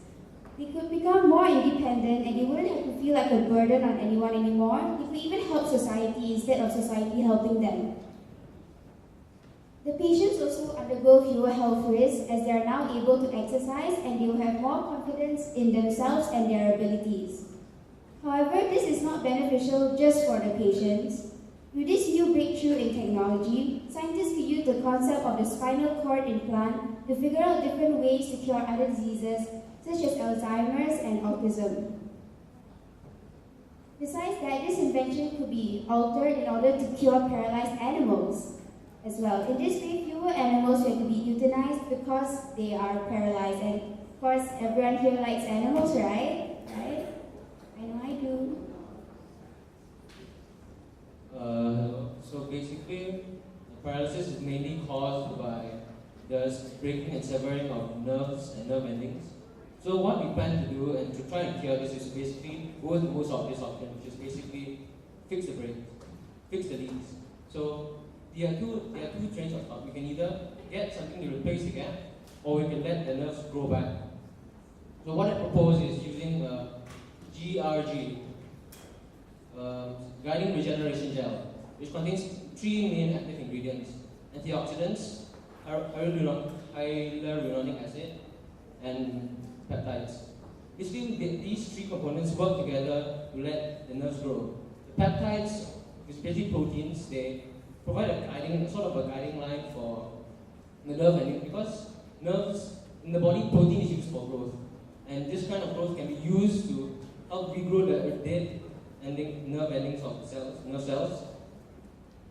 They could become more independent and they wouldn't have to feel like a burden on anyone anymore. They could even help society instead of society helping them. The patients also undergo fewer health risks as they are now able to exercise and they will have more confidence in themselves and their abilities. However, this is not beneficial just for the patients. With this new breakthrough in technology, scientists could use the concept of the spinal cord implant to figure out different ways to cure other diseases such as Alzheimer's and autism. Besides that, this invention could be altered in order to cure paralyzed animals as well. In this way, fewer animals will have to be euthanized because they are paralyzed. And of course, everyone here likes animals, right? Right? I know I do. So basically, the paralysis is mainly caused by the breaking and severing of nerves and nerve endings. So what we plan to do and to try and cure this is basically go with the most obvious option, which is basically fix the brain, fix the leads. So there are two trains of thought. We can either get something to replace the gap, or we can let the nerves grow back. So what I propose is using GRG, guiding regeneration gel, which contains 3 main active ingredients: antioxidants, hyaluronic acid, and peptides. Basically, these 3 components work together to let the nerves grow. The peptides, especially proteins, they provide a sort of a guiding line for the nerve ending, because nerves in the body, protein is used for growth, and this kind of growth can be used to help regrow the dead nerve endings of nerve cells,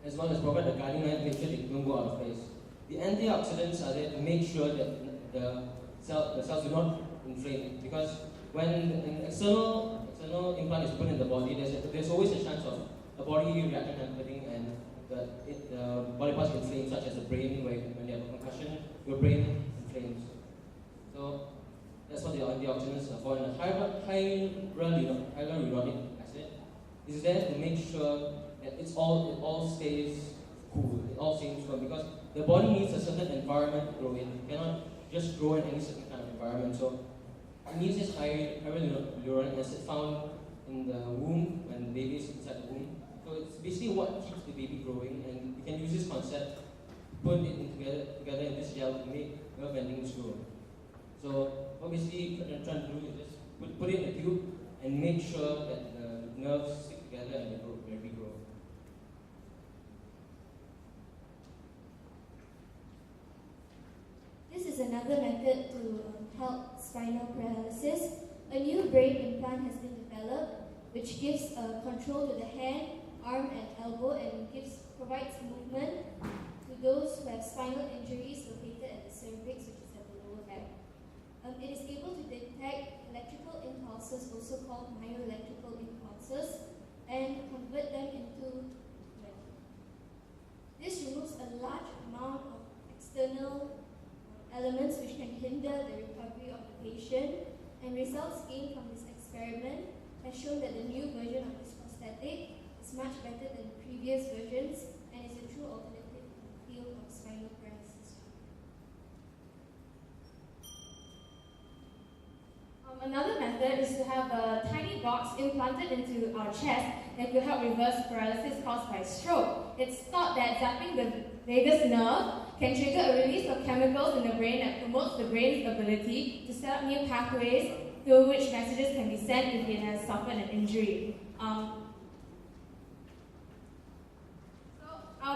as well as provide a guiding line to make sure they don't go out of phase. The antioxidants are there to make sure that the cells do not inflame, because when an external implant is put in the body, there's always a chance of a body reaction happening and the body parts inflame, such as the brain, where when you have a concussion, your brain inflames. So that's what the antioxidants are for. And hyaluronic acid is there to make sure that it all stays cool, it all stays firm, because the body needs a certain environment to grow in. It cannot just grow in any certain kind of environment. So it needs this hyaluronic acid found in the womb when the baby is inside the womb. So it's basically what keeps the baby growing, and we can use this concept, put it together in this gel to make nerve endings grow. So what basically what I'm trying to do is just put it in a tube and make sure that the nerves stick together and they regrow. This is another method to help spinal paralysis. A new brain implant has been developed which gives control to the hand, arm and elbow, and provides movement to those who have spinal injuries located at the cervix, which is at the lower back. It is able to detect electrical impulses, also called myoelectrical impulses, and convert them into movement. This removes a large amount of external elements which can hinder the recovery of the patient, and results gained from this experiment has shown that the new version of this prosthetic is much better than previous versions and is a true alternative in the field of spinal paralysis. Another method is to have a tiny box implanted into our chest that could help reverse paralysis caused by stroke. It's thought that zapping the vagus nerve can trigger a release of chemicals in the brain that promotes the brain's ability to set up new pathways through which messages can be sent if it has suffered an injury. Our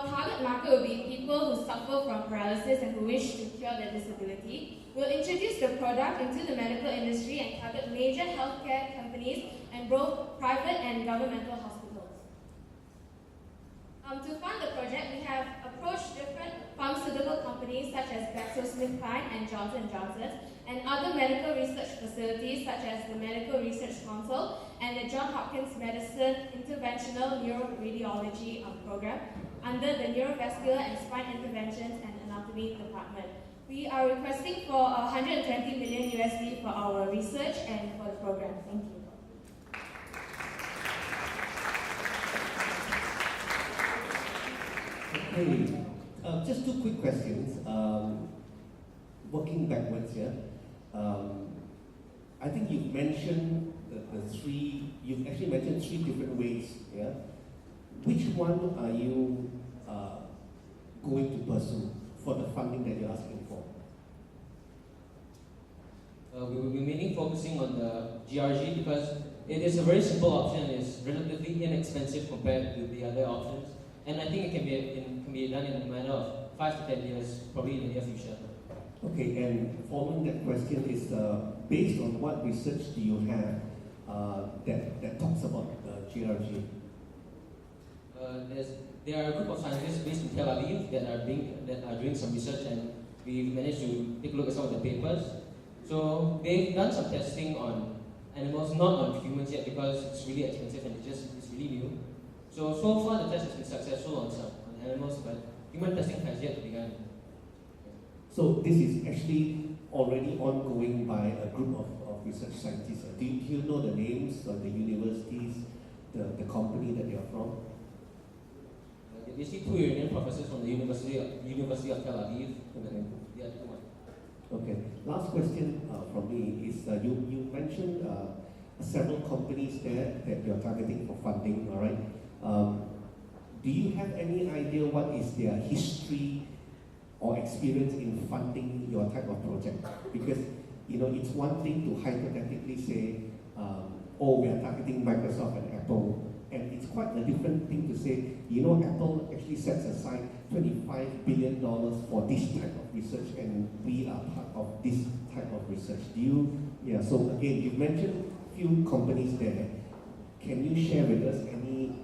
target market will be people who suffer from paralysis and who wish to cure their disability. We'll introduce the product into the medical industry and target major healthcare companies and both private and governmental hospitals. To fund the project, we have approached different pharmaceutical companies such as GlaxoSmithKline and Johnson & Johnson, and other medical research facilities such as the Medical Research Council and the Johns Hopkins Medicine Interventional Neuroradiology Program under the Neurovascular and Spine Interventions and Anatomy Department. We are requesting for $120 million USD for our research and for the program. Thank you. Okay, just 2 quick questions. Working backwards here, I think you've mentioned you've actually mentioned 3 different ways. Yeah, which one are you going to pursue for the funding that you're asking for? We will be mainly focusing on the GRG because it is a very simple option. It's relatively inexpensive compared to the other options, and I think it can be done in a matter of 5 to 10 years, probably in the near future. Okay, and following that question is based on what research do you have that talks about the GRG? There are a group of scientists based in Tel Aviv that are doing some research, and we've managed to take a look at some of the papers. So they've done some testing on animals, not on humans yet because it's really expensive and it's really new. So far the test has been successful on animals, but human testing has yet to begin. So this is actually already ongoing by a group of research scientists. Do you know the names of the universities, the company that you're from? Basically, 2 Iranian professors from the University of Tel Aviv. They are 2 Okay. Last question from me is you mentioned several companies there that you're targeting for funding. All right. Do you have any idea what is their history or experience in funding your type of project? Because it's one thing to hypothetically say, oh, we are targeting Microsoft and Apple. And it's quite a different thing to say, Apple actually sets aside $25 billion for this type of research, and we are part of this type of research. So again, you've mentioned a few companies there. Can you share with us any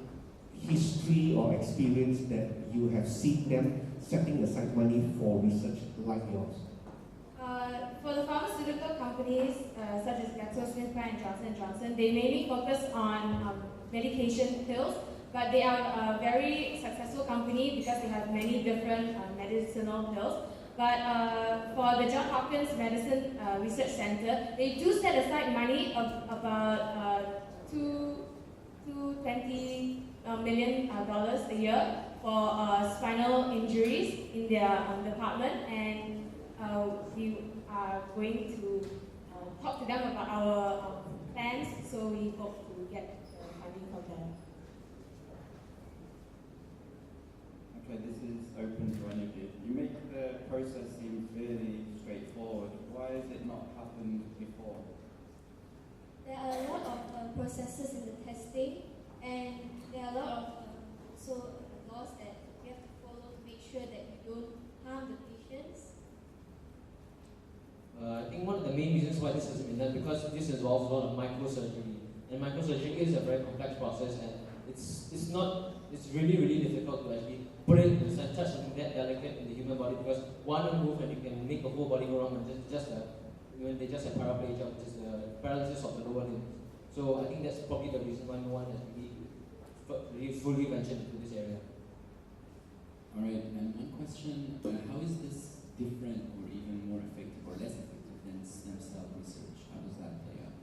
history or experience that you have seen them setting aside money for research like yours? For the pharmaceutical companies such as GlaxoSmithKline and Johnson & Johnson, they mainly focus on medication pills, but they are a very successful company because they have many different medicinal pills. But for the Johns Hopkins Medicine Research Center, they do set aside money of about $220 million a year for spinal injuries in their department, and we are going to talk to them about our plans, so we hope to get funding from them. Okay, this is open to any of you. You make the process seem fairly straightforward. Why has it not happened before? There are a lot of processes in the testing, and there are a lot of laws that we have to follow to make sure that we don't harm the patients. I think one of the main reasons why this hasn't been done because this involves a lot of microsurgery, and microsurgery is a very complex process, and it's really difficult to actually put it and touch something that delicate in the human body, because one move and you can make the whole body go wrong, and they just have paraplegia, which is the paralysis of the lower limb. So I think that's probably the reason why no one has really fully ventured into this area. Alright, and one question, how is this different or even more effective or less effective than stem cell research? How does that play out?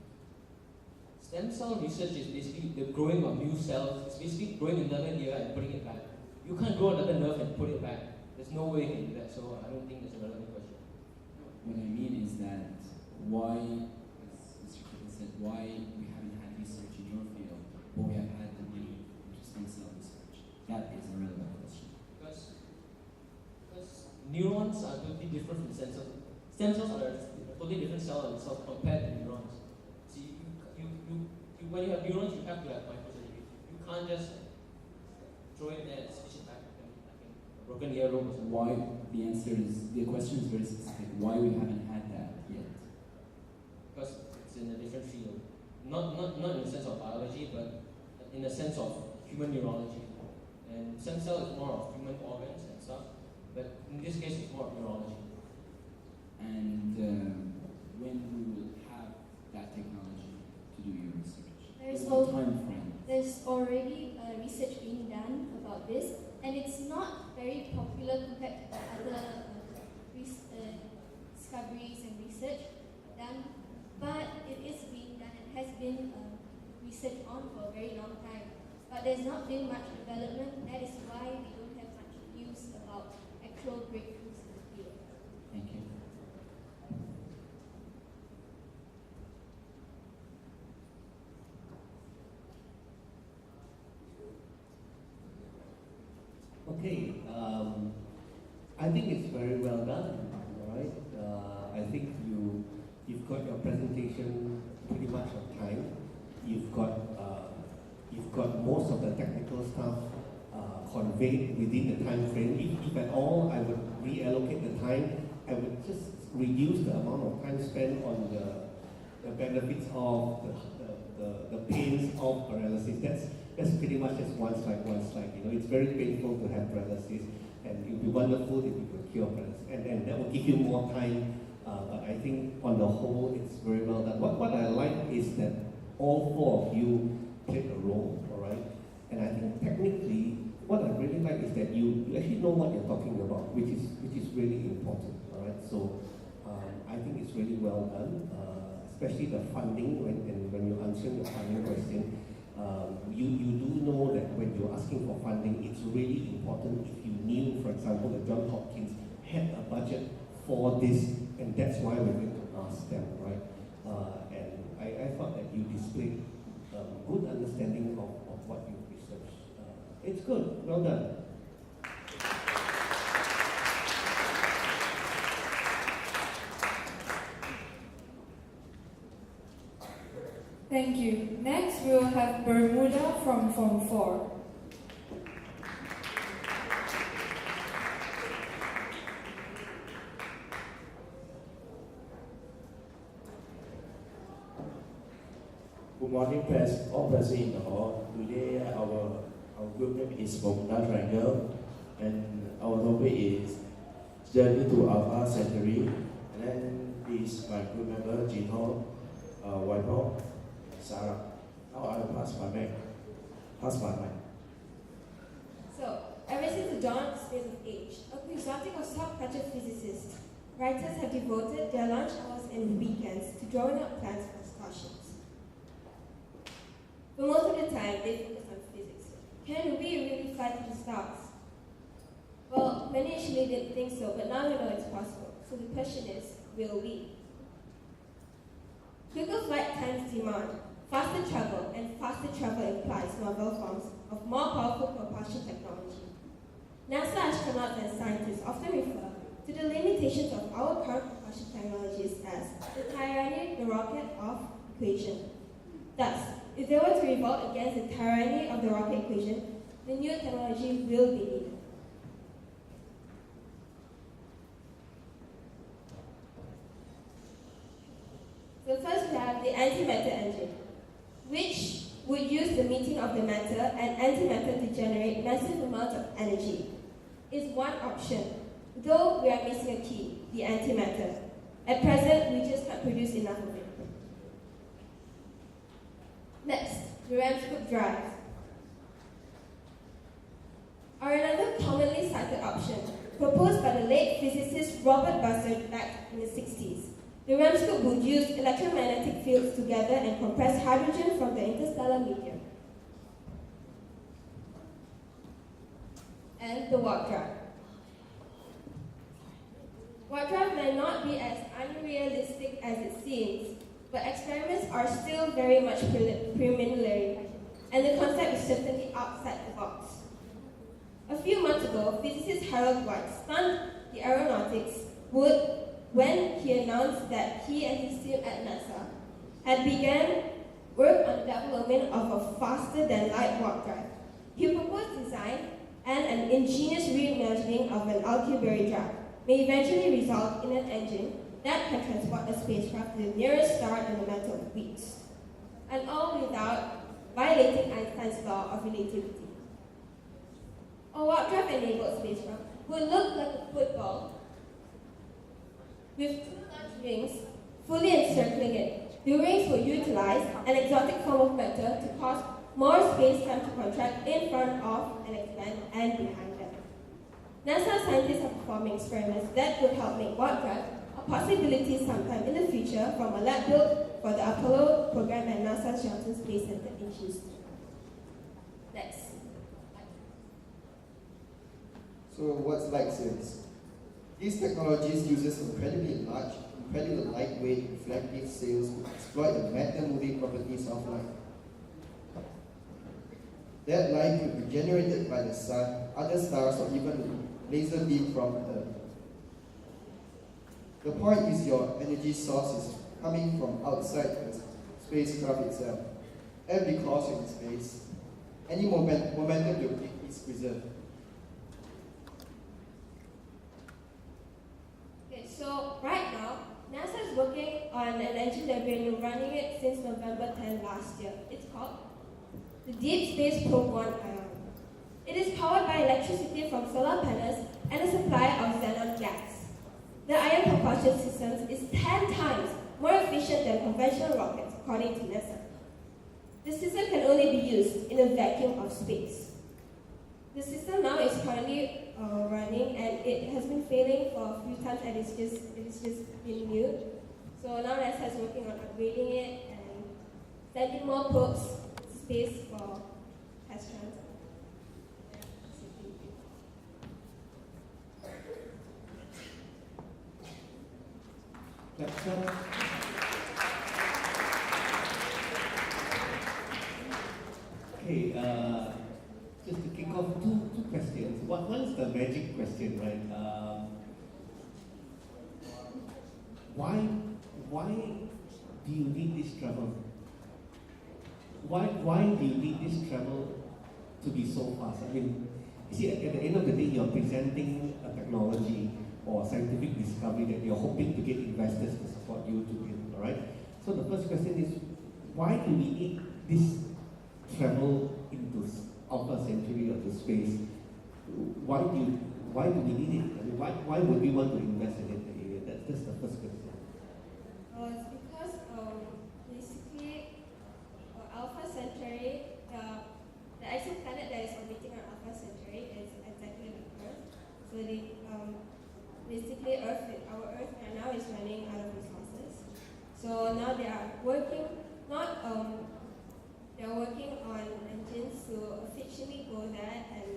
Stem cell research is basically the growing of new cells. It's basically growing another ear and putting it back. You can't grow another nerve and put it back. There's no way you can do that, so I don't think that's a relevant question. What I mean is that why, as Mr. Kippen said, why we haven't had research in your field, but we have had the money into stem cell research? That is a relevant question. Because neurons are totally different from stem cells. Stem cells are a totally different cell in itself compared to neurons. See, when you have neurons, you have to have microsurgery. You can't just throw it there and switch it back like a broken earlobe or something. Why? The question is very specific. Why we haven't had that yet? Because it's in a different field. Not in the sense of biology, but in the sense of human neurology. And stem cell is more of human organs and stuff, but in this case it's more of neurology. And when we will have that technology to do your research? There's time frame. There's already research being done about this, and it's not very popular compared to other discoveries and research done, but it is being done and has been researched on for a very long time. But there's not been much development. That is why we don't have much news about actual breakthroughs in the field. Thank you. Okay, I think it's very well done. All right, I think you've got your presentation pretty much on time. You've got most of the technical stuff conveyed within the time frame. If at all, I would reallocate the time. I would just reduce the amount of time spent on the benefits of the pains of paralysis. That's pretty much just one slide. It's very painful to have paralysis, and it would be wonderful if you could cure paralysis, and that will give you more time. But I think on the whole, it's very well done. What I like is that all four of you played a role, all right? And I think technically, what I really like is that you actually know what you're talking about, which is really important, all right? So I think it's really well done, especially the funding. When you're answering the funding question, you do know that when you're asking for funding, it's really important if you knew, for example, that Johns Hopkins had a budget for this, and that's why we're going to ask them, right? And I thought that you displayed good understanding of what you researched. It's good. Well done. Thank you. Next, we will have Bermuda from Form 4. Good morning, all present in the hall. Today, our group name is Bermuda Triangle, and our topic is Journey to Alpha Centauri. And then this is my group member, Gino, Waipo, Sarah. Now I will pass my mic. So, ever since the dawn of space of age, a quixotic of top-culture physicists, writers have devoted their lunch hours and weekends to drawing up plans for excursions. But most of the time, they focus on physics. Can we really fly to the stars? Well, many initially didn't think so, but now they know it's possible. So the question is, will we? Quicker flight times demand faster travel, and faster travel implies novel forms of more powerful propulsion technology. NASA astronauts and scientists often refer to the limitations of our current propulsion technologies as the tyranny, the rocket of equation. Thus, if they were to revolt against the tyranny of the rocket equation, the new technology will be needed. So first we have the antimatter engine, which would use the meeting of the matter and antimatter to generate massive amounts of energy. Is one option, though we are missing a key, the antimatter. At present, we just can't produce enough of it. Next, the Ramscoop drive are another commonly cited option, proposed by the late physicist Robert Bussard back in the 60s. The Ramscoop would use electromagnetic fields together and compress hydrogen from the interstellar medium. And the warp drive. Warp drive may not be as unrealistic as it seems, but experiments are still very much preliminary, and the concept is certainly outside the box. A few months ago, physicist Harold White stunned the aeronautics when he announced that he and his team at NASA had begun work on the development of a faster-than-light warp drive. He proposed design and an ingenious reimagining of an Alcubierre drive may eventually result in an engine that can transport a spacecraft to the nearest star in a matter of weeks, and all without violating Einstein's law of relativity. A warp drive-enabled spacecraft would look like a football with two large rings fully encircling it. The rings would utilize an exotic form of matter to cause more space-time to contract in front of and expand and behind them. NASA scientists are performing experiments that could help make warp drive a possibility sometime in the future from a lab built for the Apollo program at NASA's Johnson Space Center in Houston. Next. So what's light sails? These technologies uses incredibly large, incredibly lightweight reflective sails to exploit the matter-moving properties of light. That light could be generated by the sun, other stars, or even laser beam from Earth. The point is your energy source is coming from outside the spacecraft itself. And because you're in space, any momentum you take is preserved. Okay, so right now, NASA is working on an engine that we've been running it since November 10 last year. It's called the Deep Space Probe 1 Ion. It is powered by electricity from solar panels and a supply of xenon gas. The ion propulsion system is 10 times more efficient than conventional rockets, according to NASA. The system can only be used in a vacuum of space. The system now is currently running, and it has been failing for a few times, and it's just been new. So now NASA is working on upgrading it and sending more probes to space for astronauts. Okay, just to kick off, two questions. One is the magic question, right? Why do you need this travel? Why do you need this travel to be so fast? I mean, you see, at the end of the day, you're presenting a technology or scientific discovery that you're hoping to get investors to support you to build, all right? So the first question is, why do we need this travel into Alpha Centauri or to space? Why do we need it? I mean, why would we want to invest in it? That's the first question. It's because basically Alpha Centauri, the exoplanet that is orbiting on Alpha Centauri is exactly like Earth. So basically our Earth right now is running out of resources. So now they are working they're working on engines to efficiently go there, and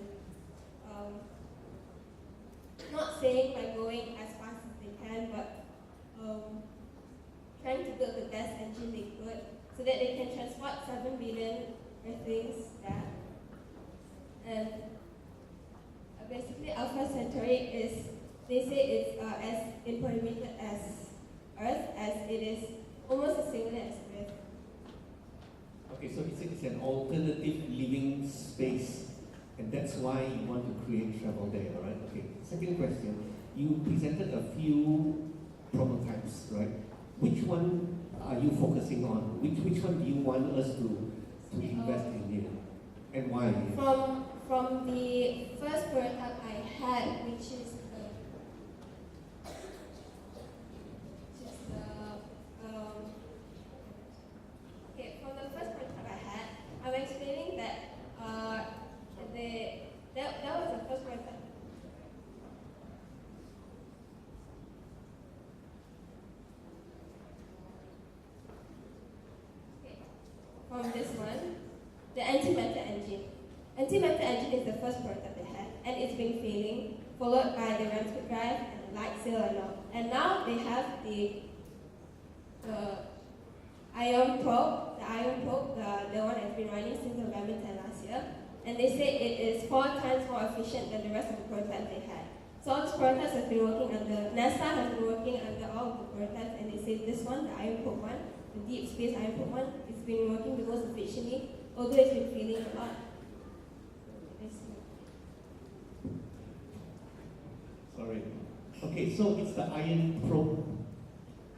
not saying by going as fast as they can, but trying to build the best engine they could so that they can transport 7 billion Earthlings there. And basically Alpha Centauri is, they say it's as impregnated as Earth, as it is almost as similar as Earth. Okay, so it's an alternative living space, and that's why you want to create travel there, right? Okay, second question. You presented a few prototypes, right? Which one are you focusing on? Which one do you want us to invest in here? And why? From the first prototype I had, which is from the first prototype I had, I'm explaining that that was the first prototype. From this one, the antimatter engine. Antimatter engine is the first prototype they had, and it's been failing, followed by the Rampart drive and the light sail and all. And now they have the ion probe, the one that's been running since November 10 last year, and they say it is 4 times more efficient than the rest of the prototypes they had. So all these prototypes have been working under, NASA has been working under all of the prototypes, and they say this one, the ion probe one, the deep space ion probe one, it's been working the most efficiently, although it's been failing a lot. Sorry. Okay, so it's the ion probe.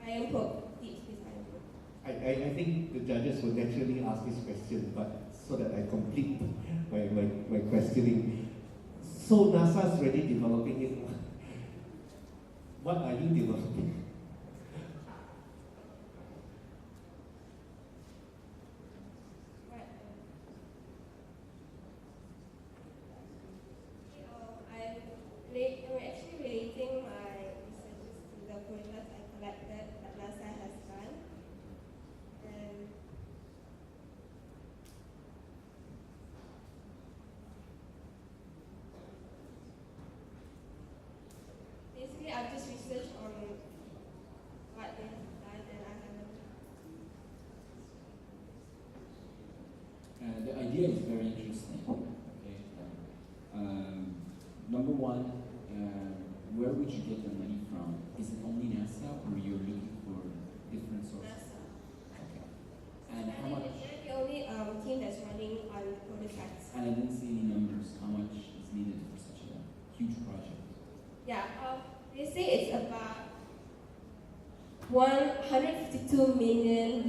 Ion probe, deep space ion probe. I think the judges will naturally ask this question, but so that I complete my questioning. So NASA's already developing it. What are you developing? I'm actually relating my researches to the prototypes I collected that NASA has done. And basically I've just researched on what they have done, and I haven't. The idea is very interesting. Okay. Number one, where would you get the money from? Is it only NASA, or you're looking for different sources? NASA. Okay. And how much? They're the only team that's running on prototypes. And I didn't see any numbers. How much is needed for such a huge project? Yeah, they say it's about $152 million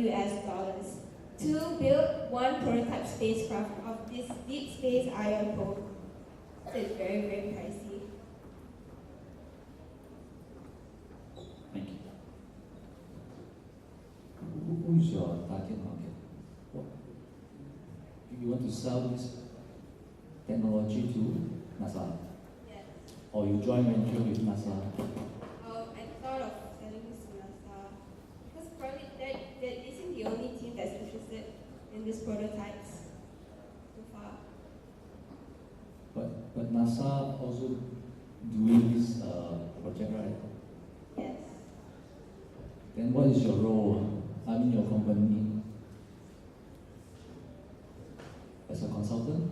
to build one prototype spacecraft of this deep space ion probe. So it's very, very pricey. Thank you. Who is your target market? You want to sell this technology to NASA? or you join venture with NASA? I thought of selling this to NASA because probably that isn't the only team that's interested in these prototypes so far. But NASA also doing this project, right? Yes. Then what is your role? I mean, your company as a consultant?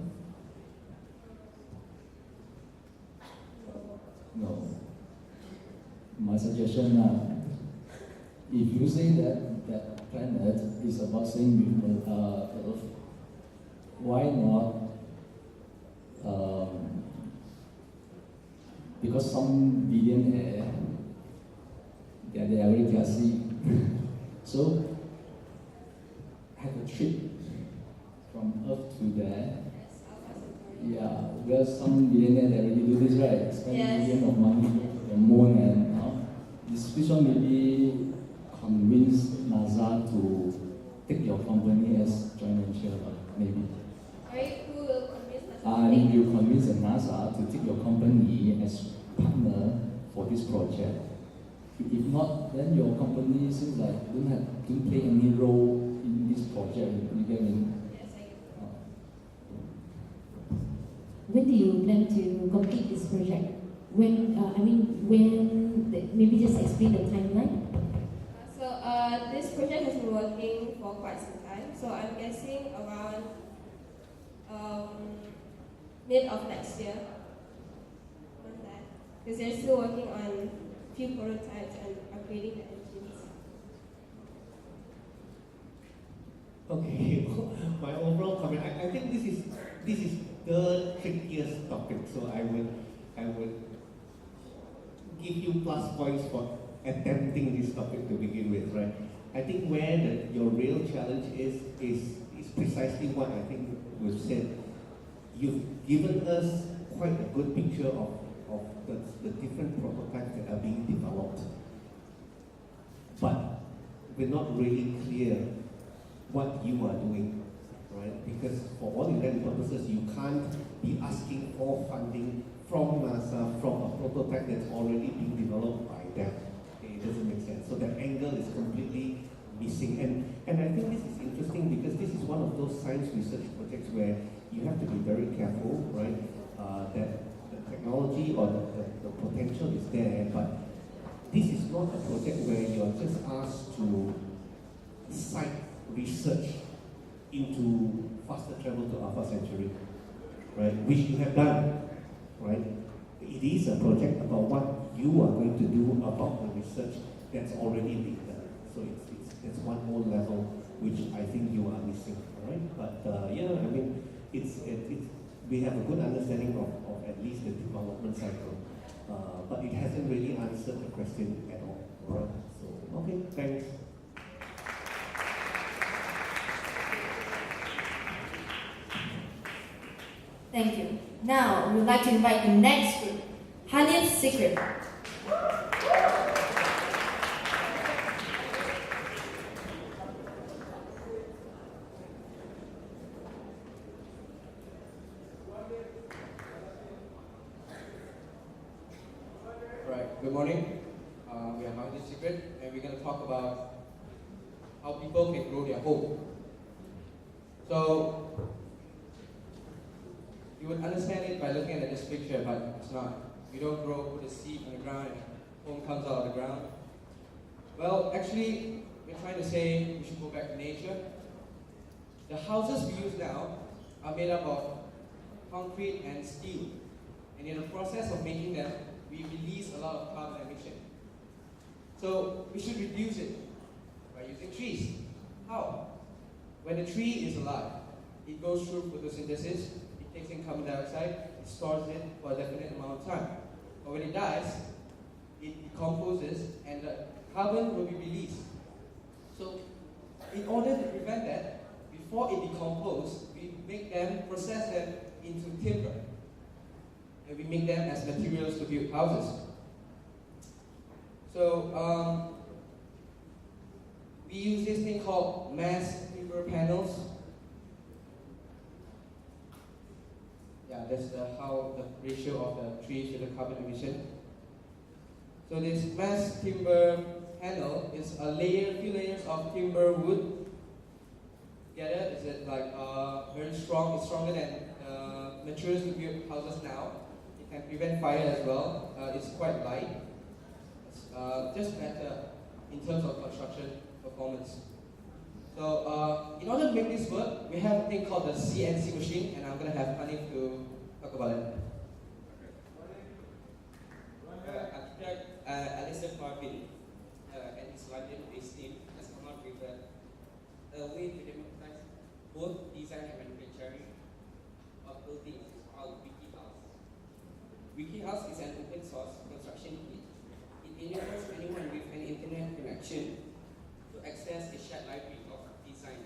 No. My suggestion, if you say that planet is about same with the Earth, why not? Because some billionaire, they are very classy, so have a trip from Earth to there. Yeah, because some billionaire they already do this, right? Spend millions of money on the moon, and this one maybe convince NASA to take your company as joint venture, maybe. Who will convince NASA? I mean, you convince NASA to take your company as partner for this project. If not, then your company seems like don't play any role in this project. You get me? Yes, I get. When do you plan to complete this project? When, maybe just explain the timeline? This project has been working for quite some time, so I'm guessing around mid of next year. Because they're still working on a few prototypes and upgrading the engines. Okay, my overall comment. I think this is the trickiest topic. So I would give you plus points for attempting this topic to begin with, right? I think where your real challenge is precisely what I think we've said. You've given us quite a good picture of the different prototypes that are being developed, but we're not really clear what you are doing, right? Because for all intents and purposes, you can't be asking for funding from NASA from a prototype that's already being developed by them. Okay, it doesn't make sense. So that angle is completely missing. And I think this is interesting because this is one of those science research projects where you have to be very careful, right? That the technology or the potential is there, but this is not a project where you're just asked to cite research into faster travel to Alpha Centauri, right? Which you have done, right? It is a project about what you are going to do about the research that's already been done. So it's one more level which I think you are missing, right? But we have a good understanding of at least the development cycle, but it hasn't really answered the question at all, right? So, okay, thanks. Thank you. Now, we would like to invite the next group, Hanif's Secret. Good morning. We are Hanif's Secret, and we're going to talk about how people can grow their home. So, you would understand it by looking at this picture, but it's not. You don't put a seed on the ground and home comes out of the ground. Well, actually, we're trying to say we should go back to nature. The houses we use now are made up of concrete and steel, and in the process of making them, we release a lot of carbon emission. So we should reduce it by using trees. How? When a tree is alive, it goes through photosynthesis, it takes in carbon dioxide, it stores it for a definite amount of time. But when it dies, it decomposes and the carbon will be released. So in order to prevent that, before it decomposes, we make them, process them into timber. And we make them as materials to build houses. So we use this thing called mass timber panels. Yeah, That's how the ratio of the trees to the carbon emission. So this mass timber panel is a few layers of timber wood together. Is it like very strong? It's stronger than materials to build houses now. It can prevent fire as well. It's quite light. It's just better in terms of construction performance. So in order to make this work, we have a thing called the CNC machine, and I'm going to have Hanif to talk about it. Architect and his London-based team has come up with a way to democratize both design and manufacturing of buildings called WikiHouse. WikiHouse is an open source construction kit. It enables anyone with an internet connection to access a shared library of design.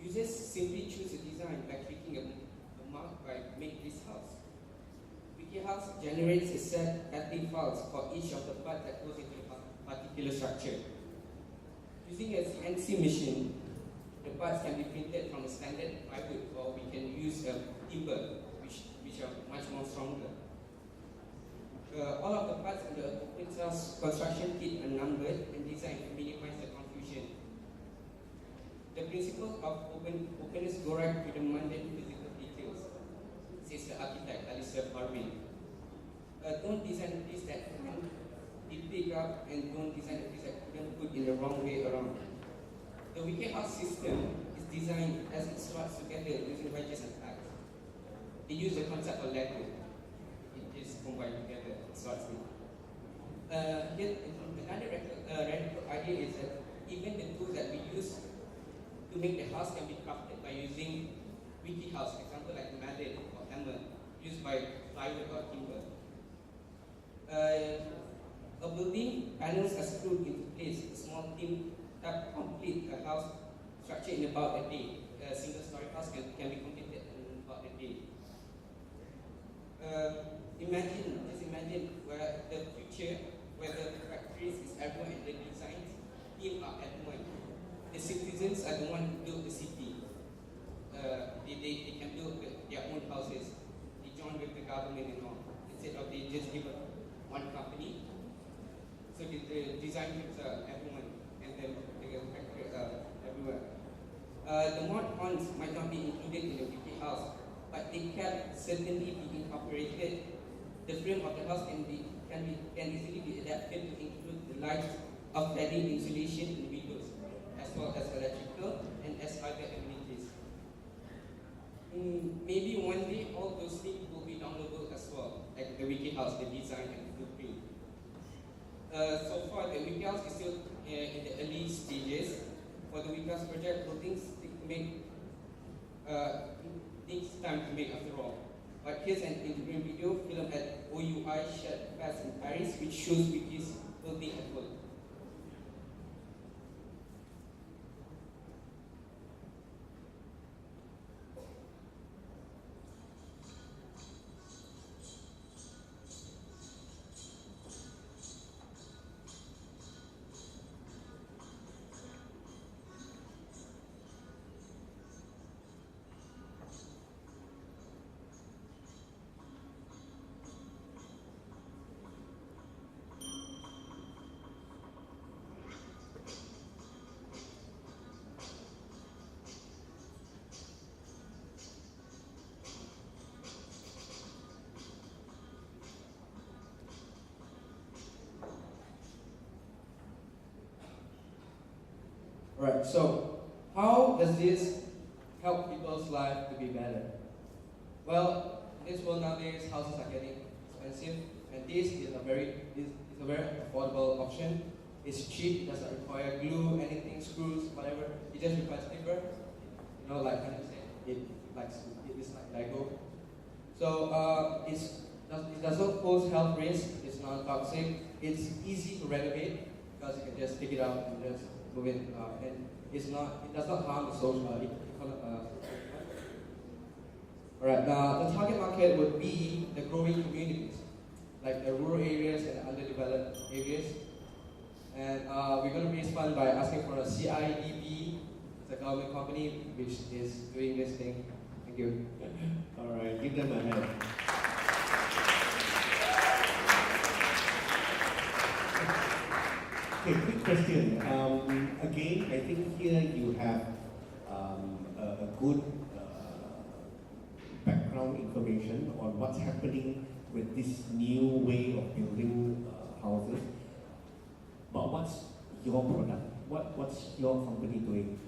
Users simply choose a design by clicking a mark by Make This House. WikiHouse generates a set pathing files for each of the parts that goes into a particular structure. Using a CNC machine, the parts can be printed from a standard plywood, or we can use timber, which are much more stronger. All of the parts in the open source construction kit are numbered and designed to minimize the confusion. The principles of openness go right to the mundane physical details, says the architect, Alistair Harvey. Don't design a piece that can't be picked up, and don't design a piece that couldn't put in the wrong way around. The WikiHouse system is designed as it slots together using wedges and tags. They use the concept of Lego. It is combined together, slots in. Another radical idea is that even the tools that we use to make the house can be crafted by using WikiHouse, for example like mallet or hammer, used by plywood or timber. A building, panels are screwed into place. A small team that complete a house structure in about a day. A single-story house can be completed in about a day. Just imagine where the future, where the factories is everyone and the designs team are everyone. The citizens are the one who build the city. They can build their own houses. They join with the government and all. Instead of they just give up one company. So the design groups are everyone, and then the factories are everywhere. The mod cons might not be included in the WikiHouse, but they can certainly be incorporated. The frame of the house can easily be adapted to include the lights of cladding, insulation, and windows, as well as electrical and as other amenities. Maybe one day all those things will be downloadable as well, like the WikiHouse, the design and the blueprint. So far, the WikiHouse is still in the early stages. For the WikiHouse project, things takes time to make after all. But here's an interim video filmed at OUI Shared Pass in Paris, which shows Wiki's building at work. Alright, so how does this help people's life to be better? Well, in this world nowadays, houses are getting expensive, and this is a very affordable option. It's cheap, it doesn't require glue, anything, screws, whatever. It just requires paper. You know, like Hanif said, it is like Lego. So it doesn't pose health risk. It's non-toxic. It's easy to renovate because you can just take it out and just move it, and it does not harm the social Alright, now the target market would be the growing communities, like the rural areas and the underdeveloped areas. And we're going to raise funds by asking for a CIDB, it's a government company which is doing this thing. Thank you. All right, give them a hand. Okay, quick question. Again, I think here you have a good background information on what's happening with this new way of building houses. But what's your product? What's your company doing?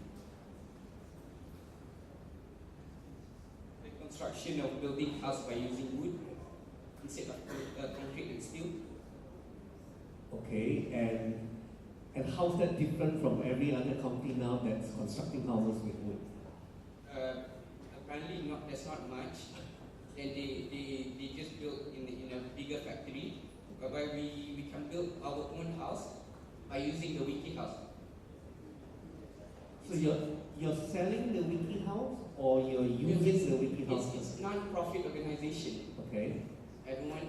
The construction of building house by using wood instead of concrete and steel. Okay, and how's that different from every other company now that's constructing houses with wood? Apparently not. There's not much. And they just built in a bigger factory, whereby we can build our own house by using the wiki house. So you're selling the wiki house, or you're using the wiki house? It's non-profit organization. Okay. Everyone,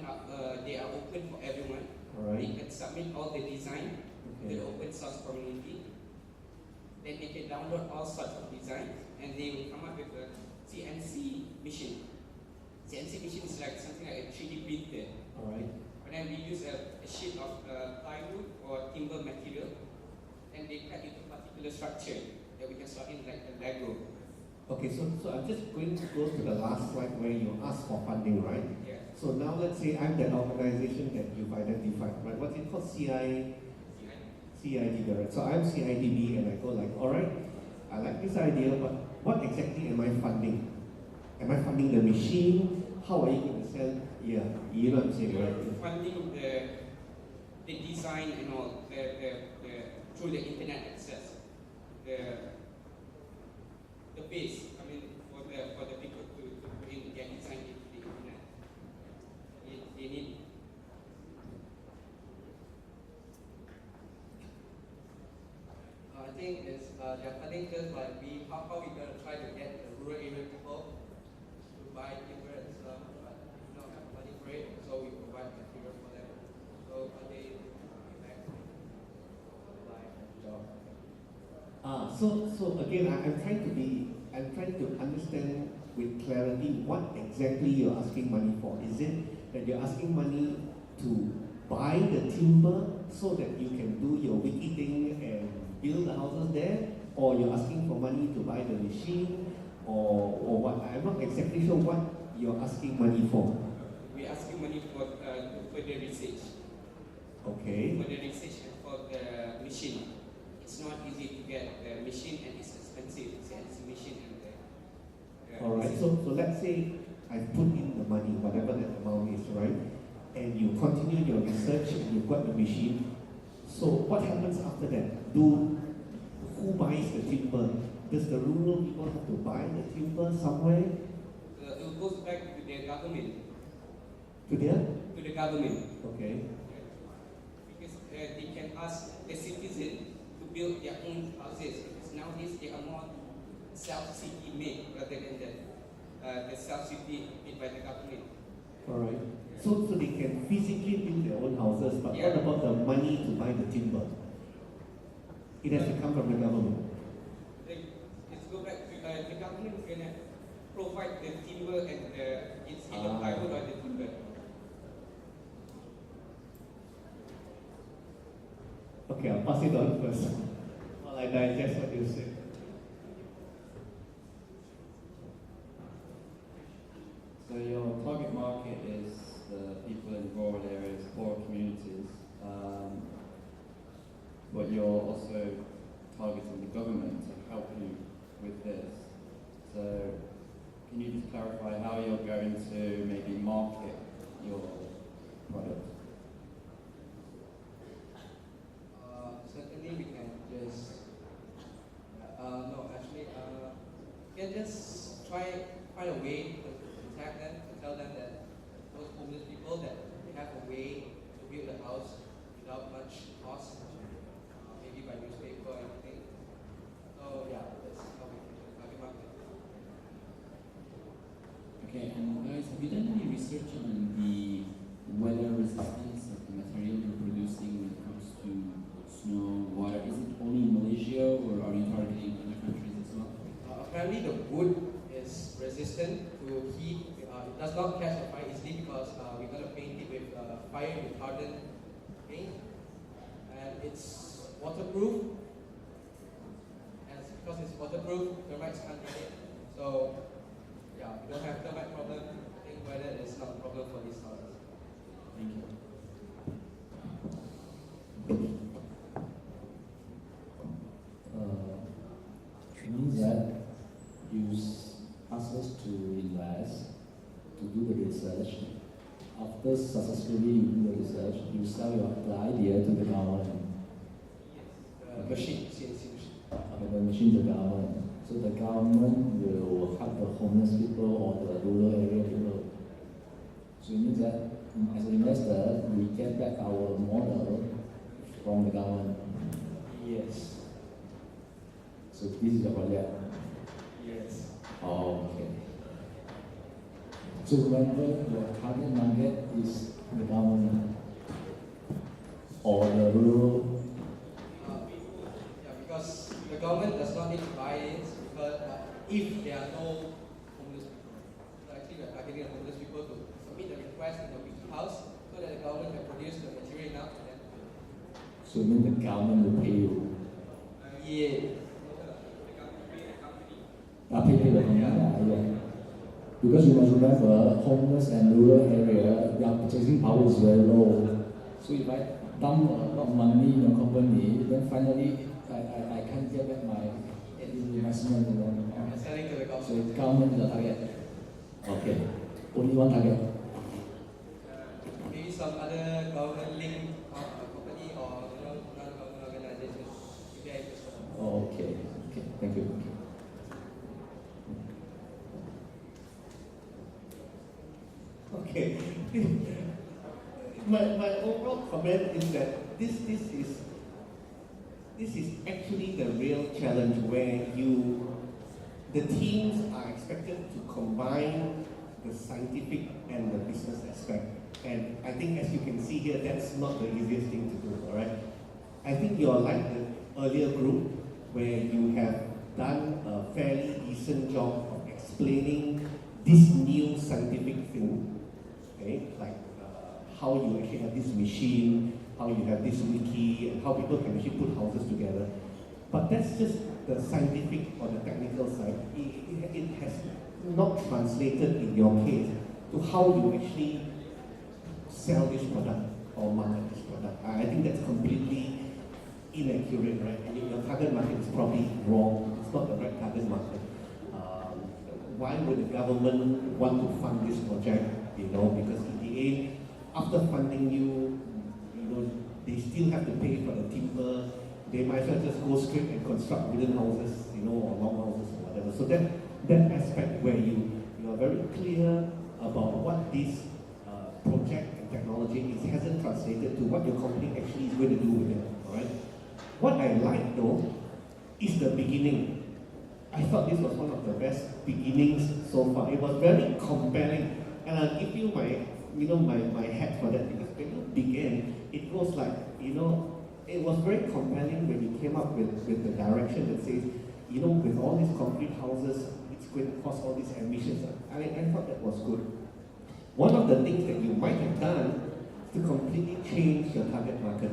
they are open for everyone. All right. They can submit all the design to the open source community. Then they can download all sorts of designs, and they will come up with a CNC machine. CNC machine is like something like a 3D printer. All right. And then we use a sheet of plywood or timber material, and they cut into a particular structure that we can slot in like a Lego. Okay, so I'm just going to go to the last slide where you ask for funding, right? Yeah. So now let's say I'm the organization that you've identified, right? What's it called? CIDB, right? So I'm CIDB and I go like, all right, I like this idea, but what exactly am I funding? Am I funding the machine? How are you going to sell? Yeah, you know what I'm saying, right? Funding the design and all through the internet access. The base, I mean, for the people to put in their design into the internet. They need. I think it's they're funding just like how we gonna try to get the rural area people to buy timber and stuff, but we don't have money for it, so we provide material for them. So they back job. So again, I'm trying to understand with clarity what exactly you're asking money for. Is it that you're asking money to buy the timber so that you can do your wiki thing and build the houses there, or you're asking for money to buy the machine, or what? I'm not exactly sure what you're asking money for. We're asking money for further research. Okay. For the research and for the machine. It's not easy to get the machine, and it's expensive. It's a machine and the. All right. So let's say I put in the money, whatever that amount is, right? And you continue your research and you've got the machine. So what happens after that? Who buys the timber? Does the rural people have to buy the timber somewhere? It goes back to the government. To their? To the government. Okay. Because they can ask the citizen to build their own houses. Because nowadays they are more self-city made rather than the self-city made by the government. All right. So they can physically build their own houses, but what about the money to buy the timber? It has to come from the government. Let's go back to the government is going to provide the timber and it's either plywood or the timber. Okay, I'll pass it on first while I digest what you said. So your target market is the people in rural areas, poor communities, but you're also targeting the government to help you with this. So can you just clarify how you're going to maybe market your product? Certainly we can just because we're going to paint it with fire retardant paint, and it's waterproof. And because it's waterproof, termites can't get it. So yeah, we don't have termite problem. I think weather is not a problem for these houses. Thank you. It means that you ask us to invest, to do the research. After successfully you do the research, you sell the idea to the government. The machine, CNC machine. The machine to the government. So the government will help the homeless people or the rural area people. So it means that as an investor, we get back our model from the government. Yes. So this is the project. Yes. Oh, okay. So remember, your target market is the government or the rural. Yeah, because the government does not need to buy it because if there are no homeless people. So actually, we are targeting the homeless people to submit the request in the wiki house so that the government can produce the material enough for them. So it means the government will pay you. Yeah. Pay the company, yeah. Because you must remember, homeless and rural area, their purchasing power is very low. So if I dump a lot of money in your company, then finally I can't get back my investment. I'm selling to the government. So government is the target. Okay. Only one target. Maybe some other government-linked company or non-government organization if they are interested. Okay. Thank you. Okay. my overall comment is that this is actually the real challenge where the teams are expected to combine the scientific and the business aspect. And I think as you can see here, that's not the easiest thing to do, all right? I think you're like the earlier group where you have done a fairly decent job of explaining this new scientific thing, okay? Like how you actually have this machine, how you have this wiki, and how people can actually put houses together. But that's just the scientific or the technical side. It has not translated in your case to how you actually sell this product or market this product. I think that's completely inaccurate, right? And your target market is probably wrong. It's not the right target market. Why would the government want to fund this project? Because in the end, after funding you, they still have to pay for the timber. They might as well just go straight and construct wooden houses, or long houses or whatever. So that aspect where you are very clear about what this project and technology is hasn't translated to what your company actually is going to do with it. All right. What I like though is the beginning. I thought this was one of the best beginnings so far. It was very compelling, and I'll give you my hat for that, because when you began, it was like, it was very compelling when you came up with the direction that says, with all these concrete houses, it's going to cause all these emissions. I thought that was good. One of the things that you might have done is to completely change your target market,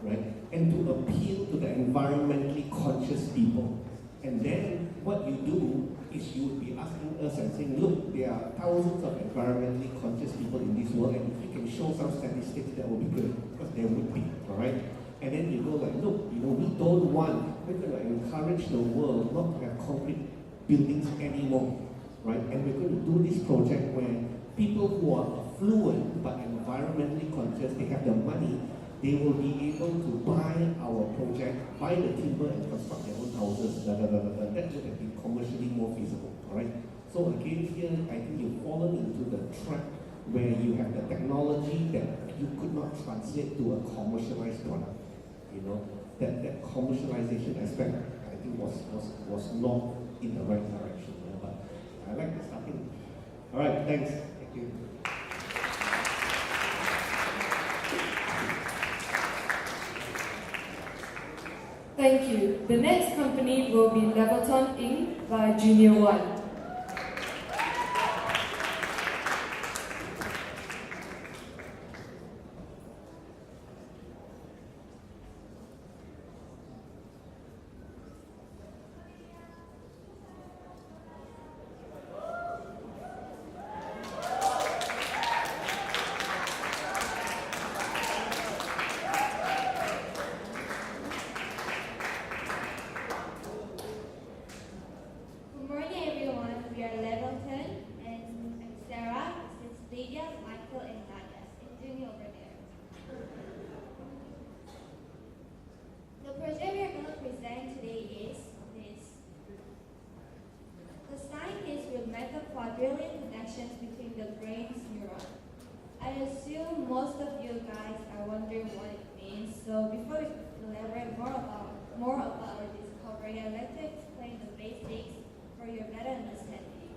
right? And to appeal to the environmentally conscious people. And then what you do is you would be asking us and saying, look, there are thousands of environmentally conscious people in this world, and if you can show some statistics, that would be good, because there would be, all right? And then you go like, look, we're going to encourage the world not to have concrete buildings anymore, right? And we're going to do this project where people who are affluent but environmentally conscious, they have the money, they will be able to buy our project, buy the timber and construct their own houses, That would have been commercially more feasible, all right? So again here, I think you've fallen into the trap where you have the technology that you could not translate to a commercialized product. That commercialization aspect, I think was not in the right direction. But I like the starting. All right, thanks. Thank you. Thank you. The next company will be Levelton Inc. by Junior One. I assume most of you guys are wondering what it means, so before we elaborate more about our discovery, I'd like to explain the basics for your better understanding.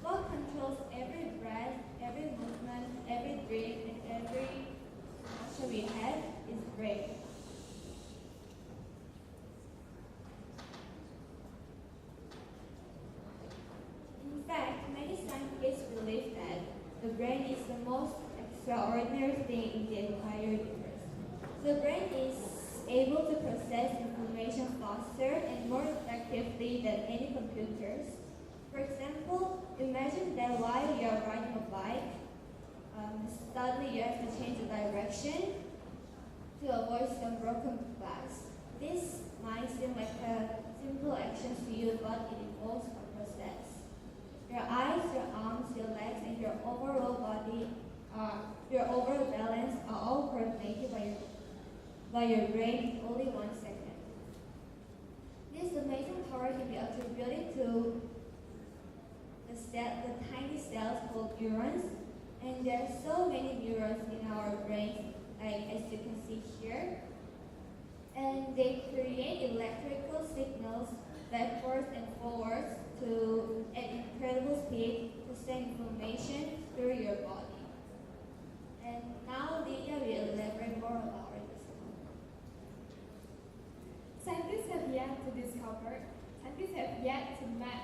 What controls every breath, every movement, every drink, and every action we have is brain. In fact, many scientists believe that the brain is the most extraordinary thing in the entire universe. The brain is able to process information faster and more effectively than any computers. For example, imagine that while you are riding a bike, suddenly you have to change the direction to avoid some broken glass. This might seem like a simple action to you, but it involves a process. Your eyes, your arms, your legs, and your overall body, your overall balance are all coordinated by your brain in only 1 second. This amazing power can be attributed to the tiny cells called neurons, and there are so many neurons in our brains, like as you can see here, and they create electrical signals backwards and forwards at incredible speed to send information through your body. And now Lydia will elaborate more about our discovery. Scientists have yet to map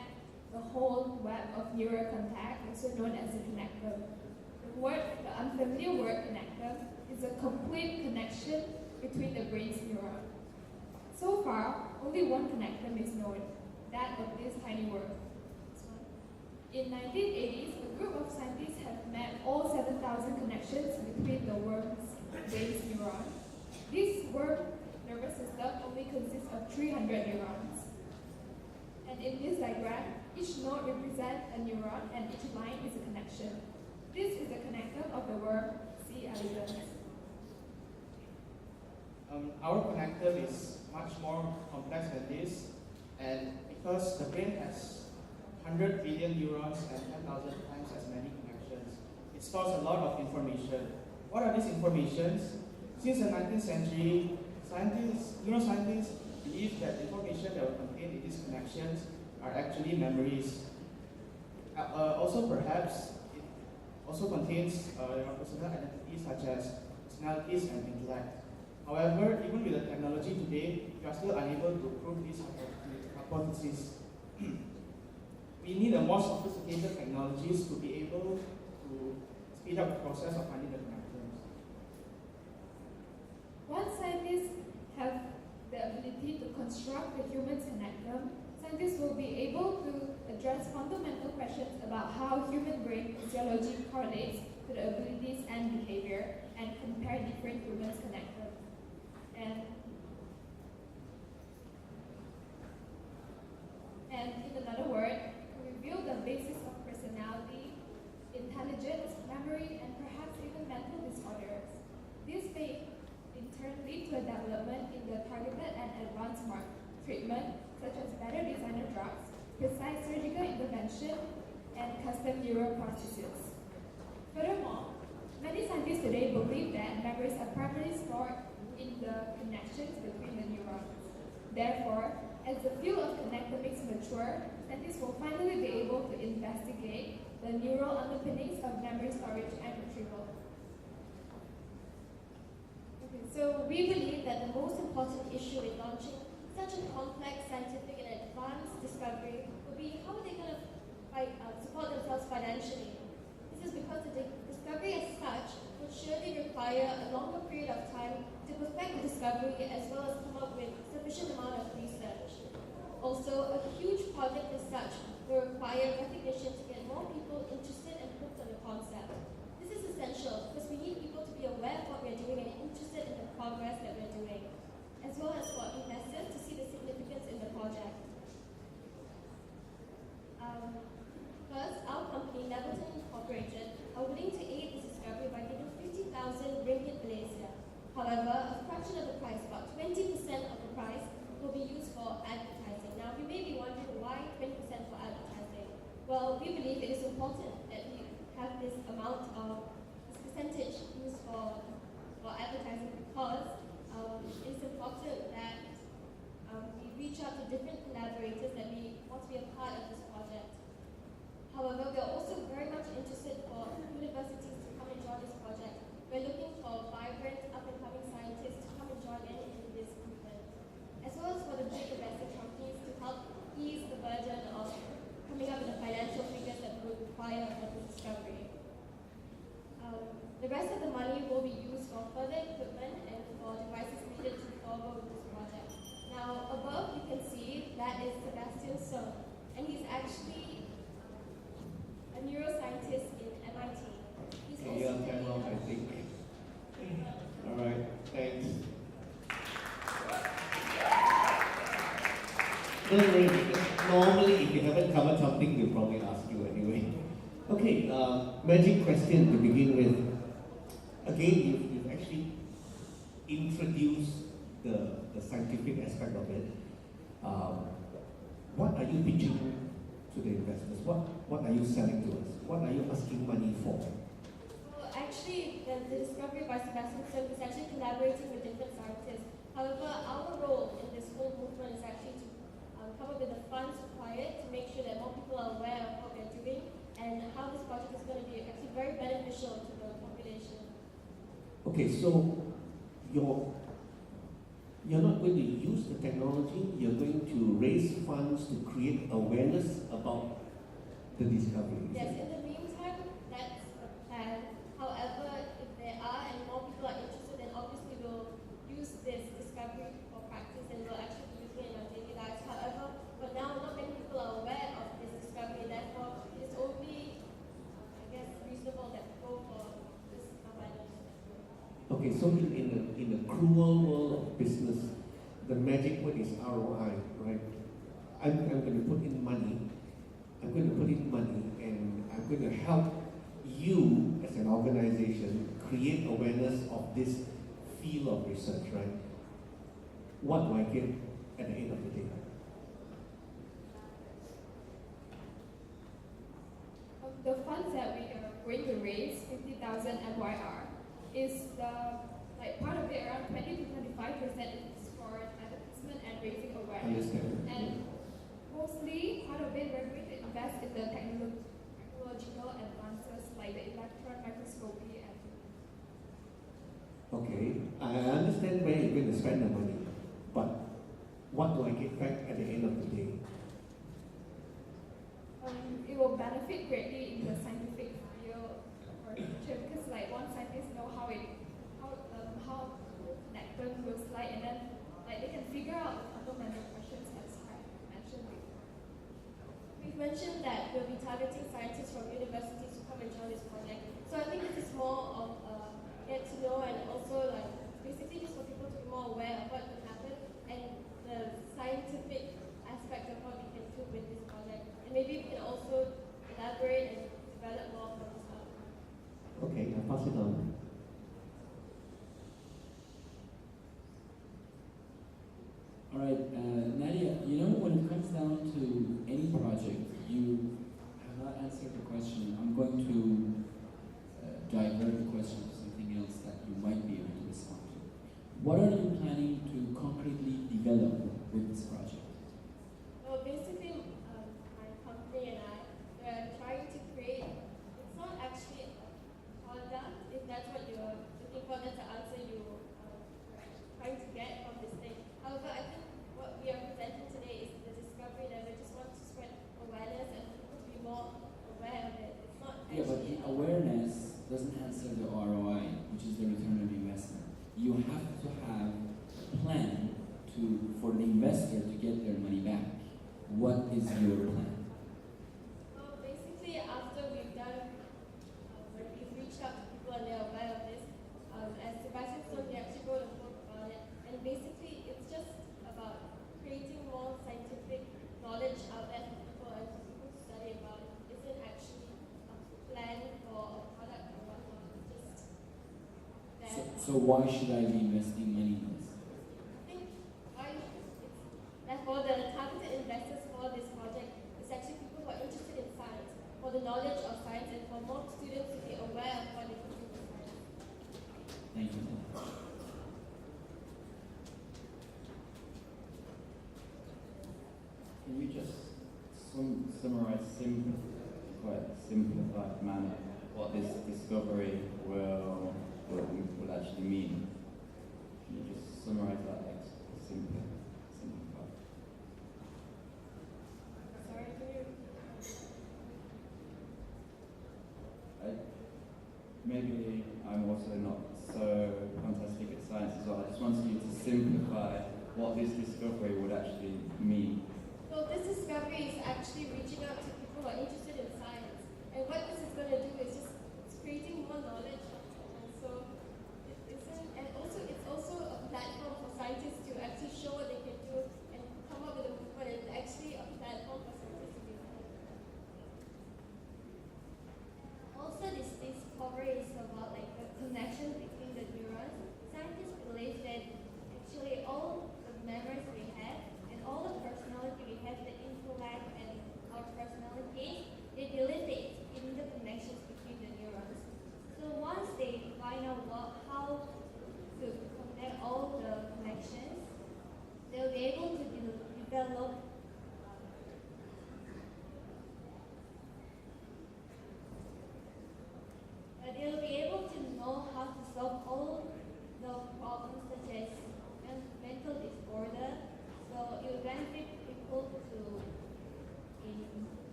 the whole web of neural contact, also known as the connectome. The unfamiliar word connectome is a complete connection between the brain's neurons. So far, only one connectome is known, that of this tiny worm. In 1980s, a group of scientists have mapped all 7,000 connections between the worm's brain's neurons. This worm nervous system only consists of 300 neurons. And in this diagram, each node represents a neuron and each line is a connection. This is the connectome of the worm C. elegans. Our connectome is much more complex than this, and because the brain has 100 billion neurons and 10,000 times as many connections, it stores a lot of information. What are these informations? Since the 19th century, neuroscientists believe that information that are contained in these connections are actually memories. Also, perhaps it also contains personal identities such as personalities and intellect. However, even with the technology today, we are still unable to prove this hypothesis. We need a more sophisticated technologies to be able to speed up the process of finding the connectors. Once scientists have the ability to construct the human's connectome, scientists will be able to address fundamental questions about how human brain physiology correlates to the abilities and behavior, and compare different humans' connectome. And in another word, reveal the basis of personality, intelligence, memory, and perhaps even mental disorders. This may in turn lead to a development in the targeted and advanced treatment, such as better designer drugs, precise surgical intervention, and custom neuroprostheses. Furthermore, many scientists today believe that memories are primarily stored in the connections between the neurons. Therefore, as the field of connectomics mature, scientists will finally be able to investigate the neural underpinnings of memory storage and retrieval. Okay, so we believe that the most important issue in launching such a complex, scientific, and advanced discovery would be how are they going to support themselves financially. This is because the discovery as such would surely require a longer period of time to perfect the discovery as well as come up with sufficient amount of research. Also, a huge project as such will require recognition to get more people interested and hooked on the concept. This is essential because we need people to be aware of what we're doing and interested in the progress that we're doing, as well as for investors to see the significance in the project. First, our company, Levelton Incorporated, are willing to aid this discovery by giving 50,000 ringgit Malaysia. However, a fraction of the price, about 20% of the price, will be used for advertising. Now, you may be wondering why 20% for we believe it is important that we have this amount of this percentage used for advertising because it is important that we reach out to different collaborators that we want to be a part of this project. However, we are also very much interested for universities to come and join this project. We're looking for vibrant, up-and-coming scientists to come and join in this movement, as well as for the big investing companies to help ease the burden of coming up with the financial figures that we would require for this discovery. The rest of the money will be used for further equipment and for devices needed to follow with this project. Now, above you can see that is Sebastian's son, and he's actually a neuroscientist in MIT. He's Okay, you're on camera, I think. Alright, thanks. Don't worry, because normally if you haven't covered something, we'll probably ask you anyway. Okay, magic question to begin with. Again, you've actually introduced the scientific aspect of it. What are you pitching to the investors? What are you selling to us? What are you asking money for? Well, actually, the discovery by Sebastian is actually collaborating with different scientists. However, our role in this whole movement is actually to come up with the funds required to make sure that more people are aware of what we're doing and how this project is going to be actually very beneficial to the population. Okay, so you're not going to use the technology, you're going to raise funds to create awareness about the discovery. Yes, in the meantime, that's the plan. However, if there are and more people are interested, then obviously we'll use this discovery for practice and we'll actually be using it in our daily lives. However, for now, not many people are aware of this discovery, therefore it's only, I guess, reasonable that we go for this awareness. Okay, so in the cruel world of business, the magic word is ROI, right? I'm going to put in money. I'm going to put in money and I'm going to help you as an organization create awareness of this field of research, right? What do I get at the end of the day? The funds that we are going to raise, 50,000 MYR, is part of it, around 20 to 25% is for advertisement and raising awareness. Understand. And mostly part of it we're going to invest in the technological advances like the electron microscopy and Okay, I understand where you're going to spend the money, but what do I get back at the end of the day? it will benefit greatly in the scientific field or future because one scientist know how Levelton looks like and then they can figure out the fundamental questions as I mentioned before. We've mentioned that we'll be targeting scientists from universities to come and join this project. So I think this is more of get to know and also basically just for people to be more aware of what can happen and the scientific aspect of what we can do with this project. And maybe we can also elaborate and develop more from this out. Okay, I'll pass it on. Alright, Nadia, when it comes down to any project, you have not answered the question. I'm going to divert the question to something else that you might be able to respond to. What are you planning to concretely develop with this project? Well, basically, my company and I are trying to create, it's not actually a product, if that's what you're looking for, that's the answer you're trying to get from this thing. However, I think what we are presenting today is the discovery that we just want to spread awareness and people to be more aware of it. It's not Yeah, but the awareness doesn't answer the ROI, which is the return on investment. You have to have a plan for the investor to get their money back. What is your plan? Well, basically, after we've done, when we've reached out to people and they're aware of this, as Sebastian said, we actually wrote a book about it. And basically, it's just about creating more scientific knowledge out there for people and for people to study about it. It isn't actually a plan for a product or whatnot. It's just that. So why should I be investing money in this? I think therefore the targeted investors for this project is actually people who are interested in science. summarize quite simplified manner what this discovery will actually mean? Can you just summarize that simplified? Sorry, can you? Maybe I'm also not so fantastic at science as well. I just wanted you to simplify what this discovery would actually mean. Well, this discovery is actually reaching out to people who are interested in science. And what this is going to do is just it's creating more knowledge. And so it's also a platform for scientists to actually show what they can do and come up with a movement. It's actually a platform for scientists to be heard. Also, this discovery is about like the connection between the neurons. Scientists believe that actually all the memories we have and all the personality we have, the intellect and our personality, they believe that it's in the connections between the neurons. So once they find out how to connect all the connections, they'll be able to develop they'll be able to know how to solve all the problems such as mental disorder. So it will benefit people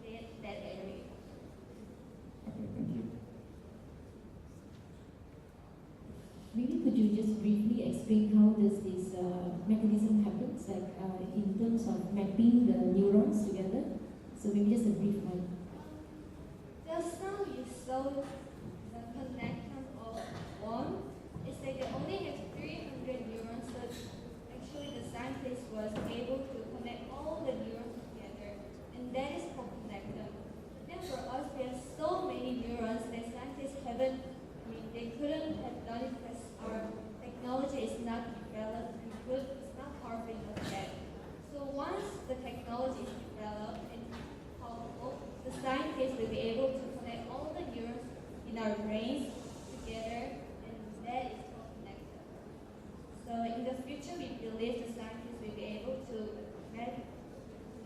in that area. Okay, thank you. Maybe could you just briefly explain how does this mechanism happens, like in terms of mapping the neurons together? So maybe just a brief one. Just now you saw the connection of one. It's like they only have 300 neurons, so actually the scientist was able to connect all the neurons together, and that is called connector. Then for us, we have so many neurons that scientists haven't, they couldn't have done it because our technology is not developed, it's not powerful enough yet. So once the technology is developed and powerful, the scientists will be able to connect all the neurons in our brains together, and that is called connector. So in the future, we believe the scientists will be able to connect the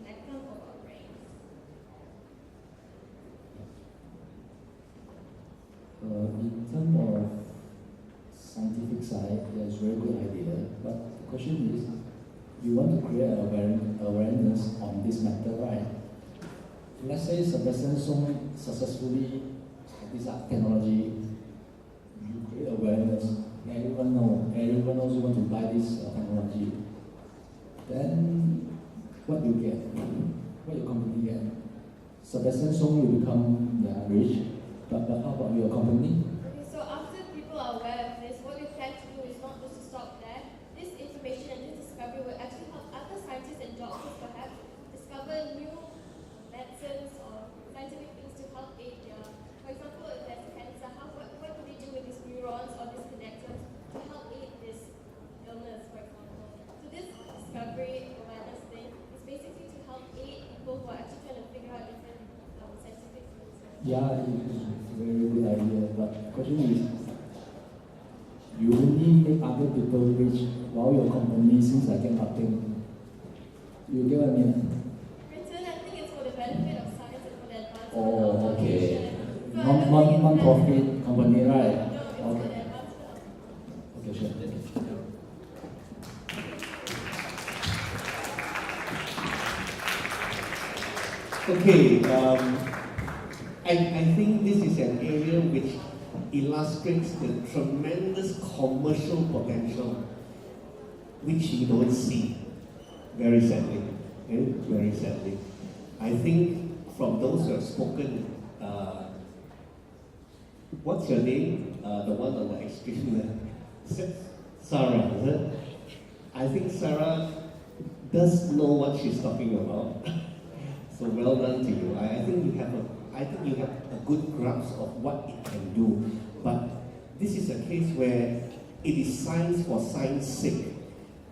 connector of our brains. In terms of scientific side, that's a very good idea. But the question is, you want to create awareness on this matter, right? Let's say Sebastian Song successfully this technology, you create awareness, everyone knows you want to buy this technology. Then what you get? What your company get? Sebastian Song will become rich, but how about your company? Okay, so after people are aware of this, what we plan to do is not just to stop there. This information and this discovery will actually help other scientists and doctors perhaps discover new medicines or scientific things to help aid their, for example, if there's cancer, what do we do with these neurons or these connectors to help aid this illness, for example. So this discovery awareness thing is basically to help aid people who are actually trying to figure out different scientific things. Yeah, it's a very good idea, but the question is, you only make other people rich while your company seems like nothing. You get what I mean? Oh, okay. Non-profit company, right? Okay. Okay, sure. Okay, I think this is an area which illustrates the tremendous commercial potential which you don't see, very sadly. Okay? Very sadly. I think from those who have spoken, what's your name? The one on the extreme left. Sarah, is it? I think Sarah does know what she's talking about. So well done to you. I think you have a good grasp of what it can do. But this is a case where it is science for science sake.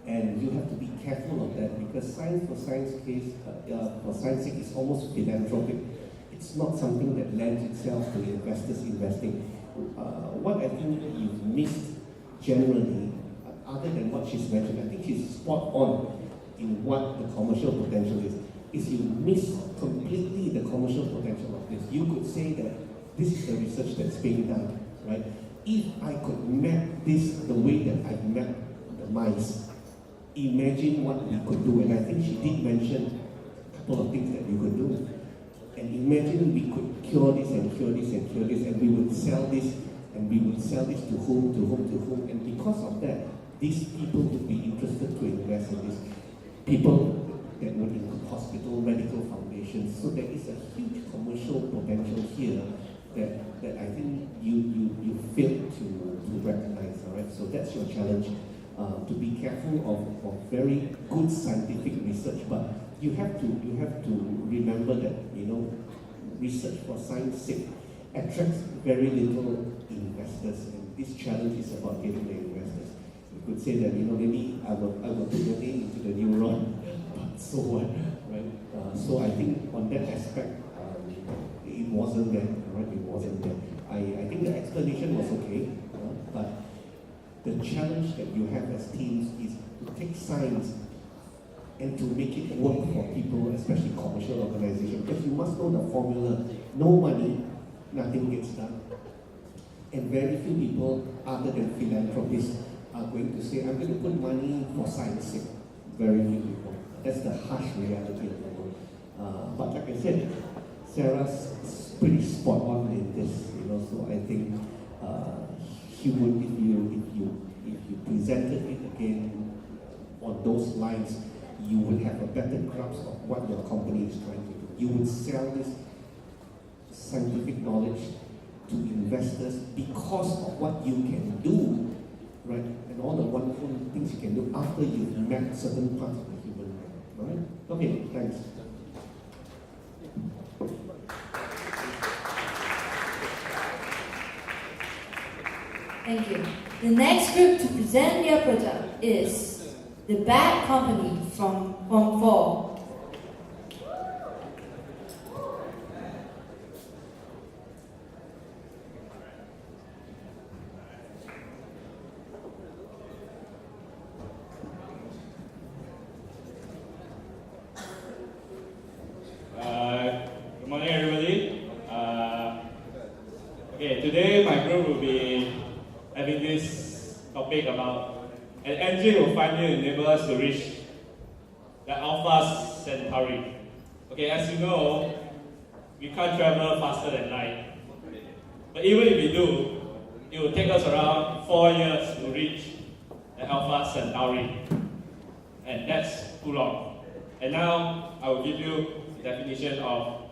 And you have to be careful of that because science for science sake is almost philanthropic. It's not something that lends itself to investors investing. What I think you've missed generally, other than what she's mentioned, I think she's spot on, in what the commercial potential is you miss completely the commercial potential of this. You could say that this is the research that's being done, right? If I could map this the way that I mapped the mice, imagine what we could do. And I think she did mention a couple of things that we could do. And imagine we could cure this and cure this and cure this, and we would sell this, and we would sell this to whom, to whom, to whom. And because of that, these people would be interested to invest in this. People that would include hospital, medical foundations. So there is a huge commercial potential here that I think you failed to recognize. All right, so that's your challenge. To be careful of very good scientific research, but you have to remember that research for science sake attracts very little investors, and this challenge is about getting the investors. You could say that maybe I will put your name into the neuron, but so what, right? So I think on that aspect, it wasn't there, right? It wasn't there. I think the explanation was okay, but the challenge that you have as teams is to take science and to make it work for people, especially commercial organizations, because you must know the formula. No money, nothing gets done. And very few people, other than philanthropists, are going to say, I'm going to put money for science sake. Very few people. That's the harsh reality of the world. But like I said, Sarah's pretty spot on in this, so I think he would, if you presented it again on those lines, you would have a better grasp of what your company is trying to do. You would sell this scientific knowledge to investors because of what you can do, right? And all the wonderful things you can do after you've mapped certain parts of the human brain, right? Okay, thanks. Thank you. The next group to present their product is The Bad Company from Form 4. Good morning, everybody. Okay, today my group will be having this topic about an engine will finally enable us to reach the Alpha Centauri. Okay, as you know, we can't travel faster than light. But even if we do, it will take us around 4 years to reach the Alpha Centauri. And that's too long. And now I will give you the definition of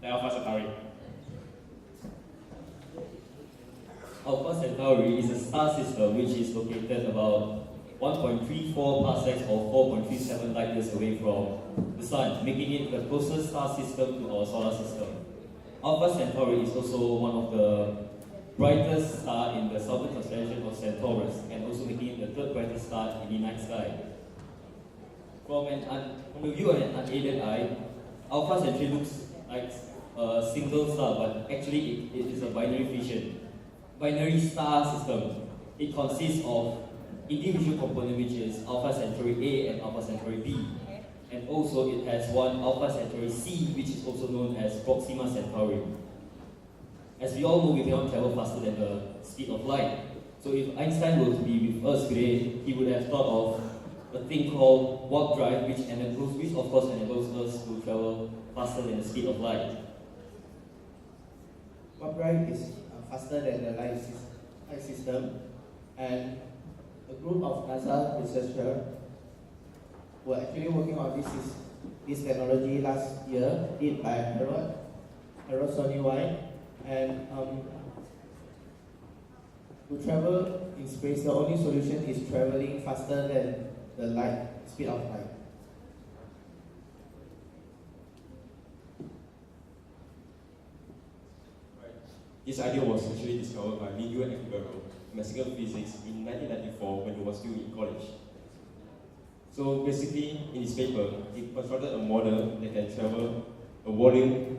the Alpha Centauri. Alpha Centauri is a star system which is located about 1.34 parsecs or 4.37 light years away from the Sun, making it the closest star system to our solar system. Alpha Centauri is also one of the brightest stars in the southern constellation of Centaurus, and also making it the third brightest star in the night sky. From the view of an unaided eye, Alpha Centauri looks like a single star, but actually it is a binary star system. It consists of individual components, which is Alpha Centauri A and Alpha Centauri B. And also it has one Alpha Centauri C, which is also known as Proxima Centauri. As we all know, we cannot travel faster than the speed of light. So if Einstein were to be with us today, he would have thought of a thing called warp drive, which of course enables us to travel faster than the speed of light. Warp drive is faster than the light system, and a group of NASA researchers were actually working on this technology last year, led by Harold Sonny White, and to travel in space, the only solution is traveling faster than the speed of light. This idea was actually discovered by Miguel Equivero, a Mexican physicist, in 1994 when he was still in college. So basically, in his paper, he constructed a model that can travel a volume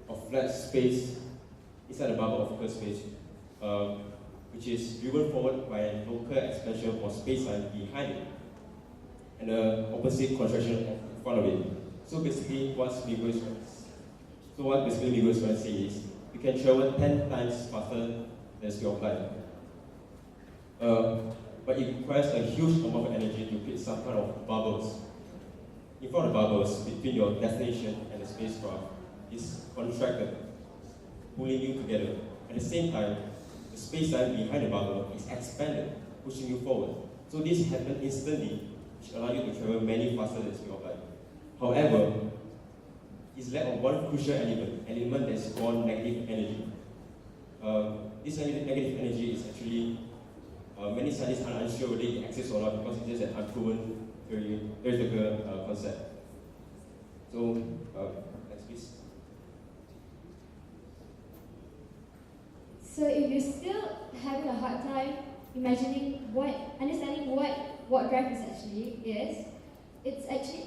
of flat space inside a bubble of focal space, which is driven forward by a local expansion for space-time behind it. and the opposite construction in front of it. So basically, what Miguel is trying to say is, you can travel 10 times faster than the speed of light. But it requires a huge amount of energy to create some kind of bubbles. In front of the bubbles, between your destination and the spacecraft, is contracted, pulling you together. At the same time, the space-time behind the bubble is expanded, pushing you forward. So this happens instantly, which allows you to travel many faster than the speed of light. However, it's lack of one crucial element that is called negative energy. This negative energy is actually, many scientists are unsure whether it exists or not because it's just an unproven theoretical concept. So, next please. So if you're still having a hard time understanding what drive actually is,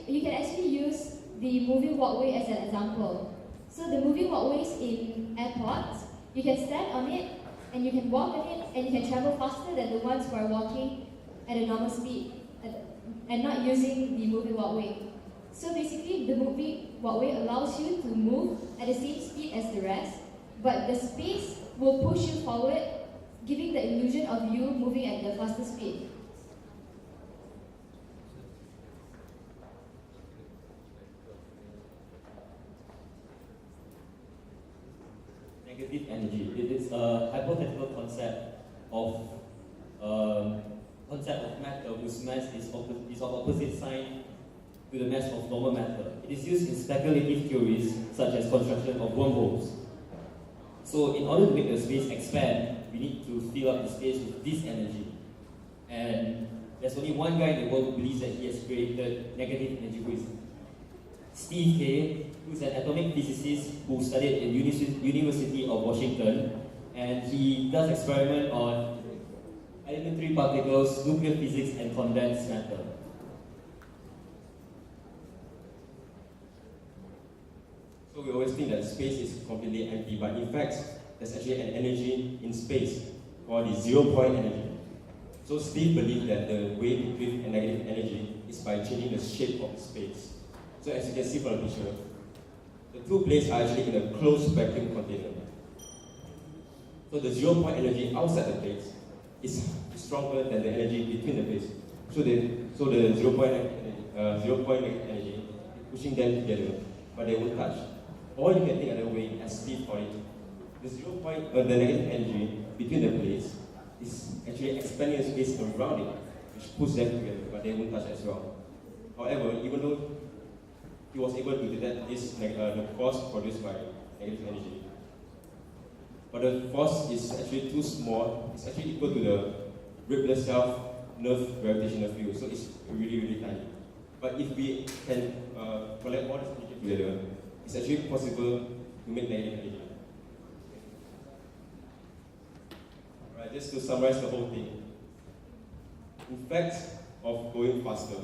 you can actually use the moving walkway as an example. So the moving walkways in airports, you can stand on it and you can walk on it and you can travel faster than the ones who are walking at a normal speed and not using the moving walkway. So basically, the moving walkway allows you to move at the same speed as the rest, but the space will push you forward, giving the illusion of you moving at the faster speed. Negative energy. It is a hypothetical concept of matter whose mass is of opposite sign to the mass of normal matter. It is used in speculative theories such as construction of wormholes. So in order to make the space expand, we need to fill up the space with this energy. And there's only one guy in the world who believes that he has created negative energy, who is Steve K, who's an atomic physicist who studied at University of Washington, and he does experiment on elementary particles, nuclear physics, and condensed matter. So we always think that space is completely empty, but in fact, there's actually an energy in space called the zero-point energy. So Steve believed that the way to create a negative energy is by changing the shape of space. So as you can see from the picture, the two plates are actually in a closed vacuum container. So the zero-point energy outside the plates is stronger than the energy between the plates. So the zero-point energy is pushing them together, but they won't touch. Or you can think another way, as Steve called it, the negative energy between the plates is actually expanding the space around it, which pushes them together, but they won't touch as well. However, even though he was able to detect the force produced by negative energy, but the force is actually too small. It's actually equal to the Ripple self-nerve gravitational field, so it's really, really tiny. But if we can collect all this energy together, it's actually possible to make negative energy. Alright, just to summarize the whole thing. In fact of going faster,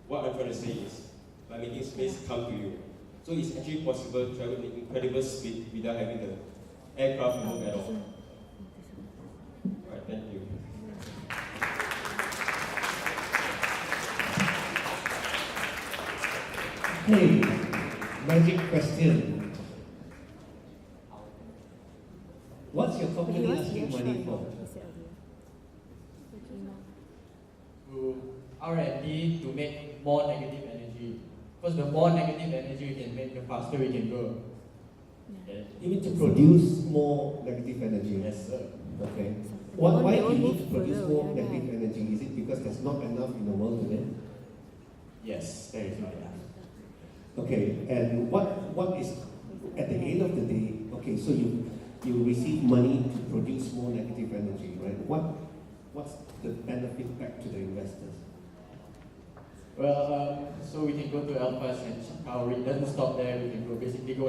what I'm trying to say is, by making space come to you. So it's actually possible to travel at incredible speed without having the aircraft move at all. Alright, thank you. Hey, magic question. What's your company asking money for? To R&D to make more negative energy. Because the more negative energy we can make, the faster we can go. You need to produce more negative energy. Yes, sir. Okay. Why do you need to produce more negative energy? Is it because there's not enough in the world today? Yes, there is not enough. Okay, and what is, at the end of the day, okay, so you receive money to produce more negative energy, right? What's the benefit back to the investors? Well, so we can go to Alphas and our it doesn't stop there. We can basically go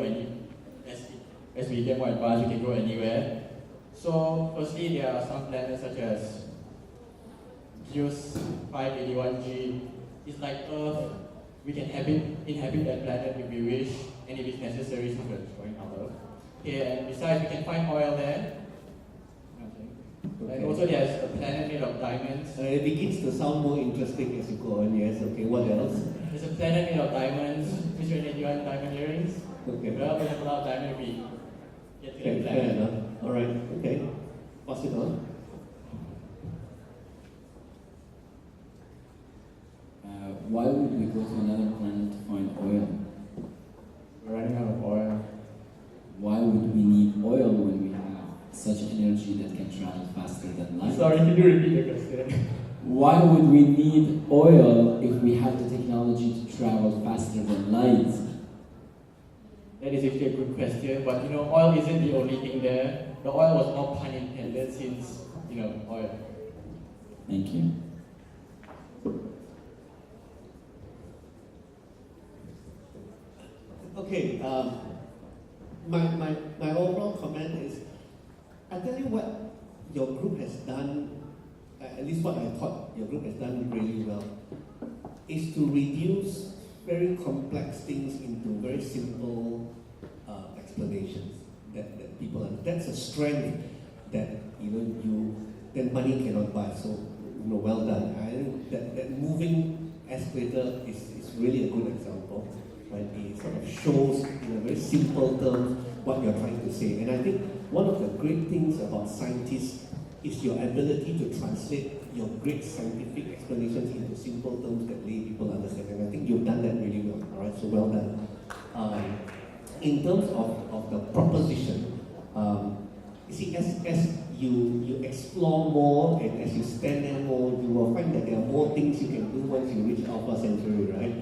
as we get more advanced, we can go anywhere. So firstly, there are some planets such as Zeus 581G. It's like Earth. We can inhabit that planet if we wish, and if it's necessary, since we're going on Earth. Okay, and besides, we can find oil there. And also there's a planet made of diamonds. It begins to sound more interesting as you go on, yes. Okay, what else? There's a planet made of diamonds. Which one do you want diamond earrings? Okay. Well, we have a lot of diamond if we get to that Fair planet. enough. Alright, okay. Pass it on. Why would we go to another planet to find oil? We're running out of oil. Why would we need oil when we have such energy that can travel faster than light? Sorry, can you repeat the question? Why would we need oil if we have the technology to travel faster than light? That is actually a good question, but oil isn't the only thing there. The oil was more pun intended since, oil. Thank you. Okay, my overall comment is, I tell you what your group has done, at least what I thought your group has done really well, is to reduce very complex things into very simple explanations that people understand. That's a strength that that money cannot buy. So well done. I think that moving escalator is really a good example. Right? It sort of shows in a very simple terms what you're trying to say. And I think one of the great things about scientists is your ability to translate your great scientific explanations into simple terms that lay people understand. And I think you've done that really well. All right, so well done. In terms of the proposition, you see, as you explore more and as you stand there more, you will find that there are more things you can do once you reach Alpha Centauri, right?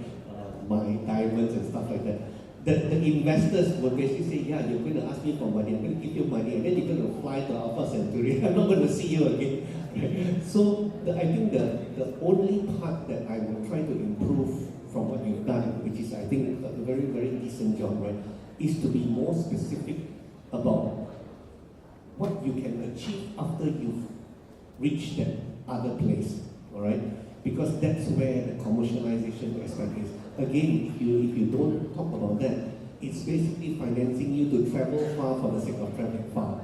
My diamonds and stuff like that. The investors will basically say, yeah, you're going to ask me for money, I'm going to give you money, and then you're going to fly to Alpha Centauri. I'm not going to see you again. Right? So I think the only part that I will try to improve from what you've done, which is I think a very, very decent job, right, is to be more specific about what you can achieve after you've reached that other place, all right? Because that's where the commercialization aspect is. Again, if you don't talk about that, it's basically financing you to travel far for the sake of traveling far.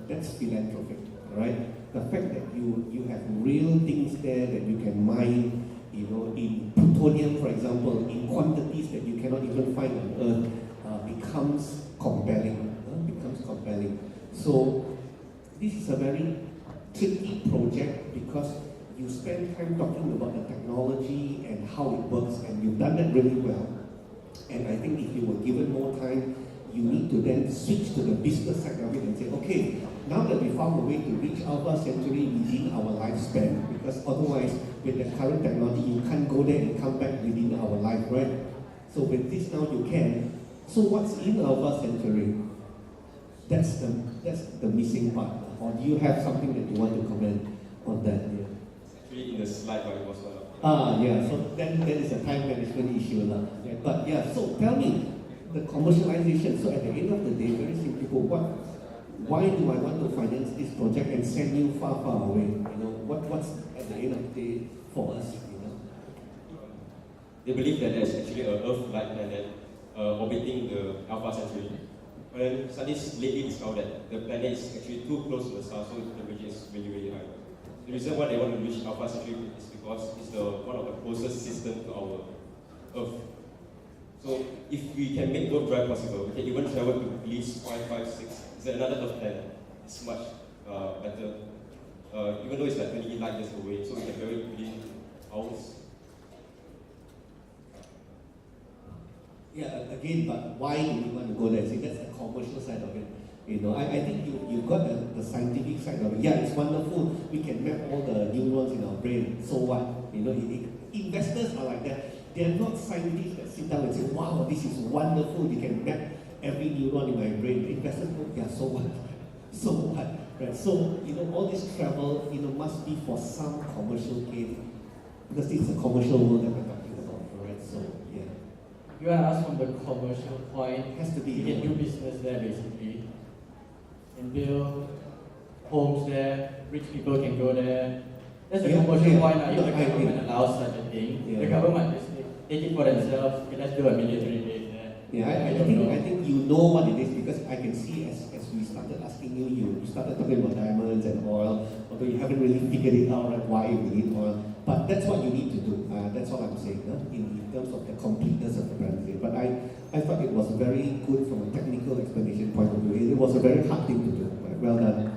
That's philanthropic, all right? The fact that you have real things there that you can mine, in plutonium, for example, in quantities that you cannot even find on Earth, becomes compelling. So this is a very tricky project because you spend time talking about the technology and how it works, and you've done that really well. And I think if you were given more time, you need to then switch to the business side of it and say, okay, now that we found a way to reach Alpha Centauri within our lifespan, because otherwise, with the current technology, you can't go there and come back within our life, right? So with this now you can. So what's in Alpha Centauri? That's the missing part. Or do you have something that you want to comment on that? Yeah. Actually, in the slide, but it was yeah, so then that is a time management issue. Yeah, but yeah, so tell me, the commercialization, so at the end of the day, very simple, why do I want to finance this project and send you far, far away? What's at the end of the day for us? They believe that there's actually an Earth-like planet orbiting the Alpha Centauri. But then scientists lately discovered that the planet is actually too close to the star, so the temperature is really, really high. The reason why they want to reach Alpha Centauri is because it's one of the closest systems to our Earth. So if we can make Earth drive possible, we can even travel to at least 556. It's another Earth planet. It's much better. Even though it's like 20 light years away, so we can travel within hours. Yeah, again, but why do we want to go there? See, that's the commercial side of it. I think you've got the scientific side of it. Yeah, it's wonderful. We can map all the neurons in our brain. So what? Investors are like that. They are not scientists that sit down and say, wow, this is wonderful. You can map every neuron in my brain. Investors go, yeah, so what? So what? Right? So, all this travel, must be for some commercial gain. Because it's a commercial world that we're talking about, right? So, yeah. You want to ask from the commercial point, It has to be. you can do business there basically. And build homes there, rich people can go there. That's the commercial point. If the government allows such a thing, the government just take it for themselves. Okay, let's do a military base there. Yeah, I think you know what it is because I can see as we started asking you, you started talking about diamonds and oil, although you haven't really figured it out, right, why you need oil. But that's what you need to do. That's all I'm saying, in terms of the completeness of the presentation. But I thought it was very good from a technical explanation point of view. It was a very hard thing to do. Right? Well done.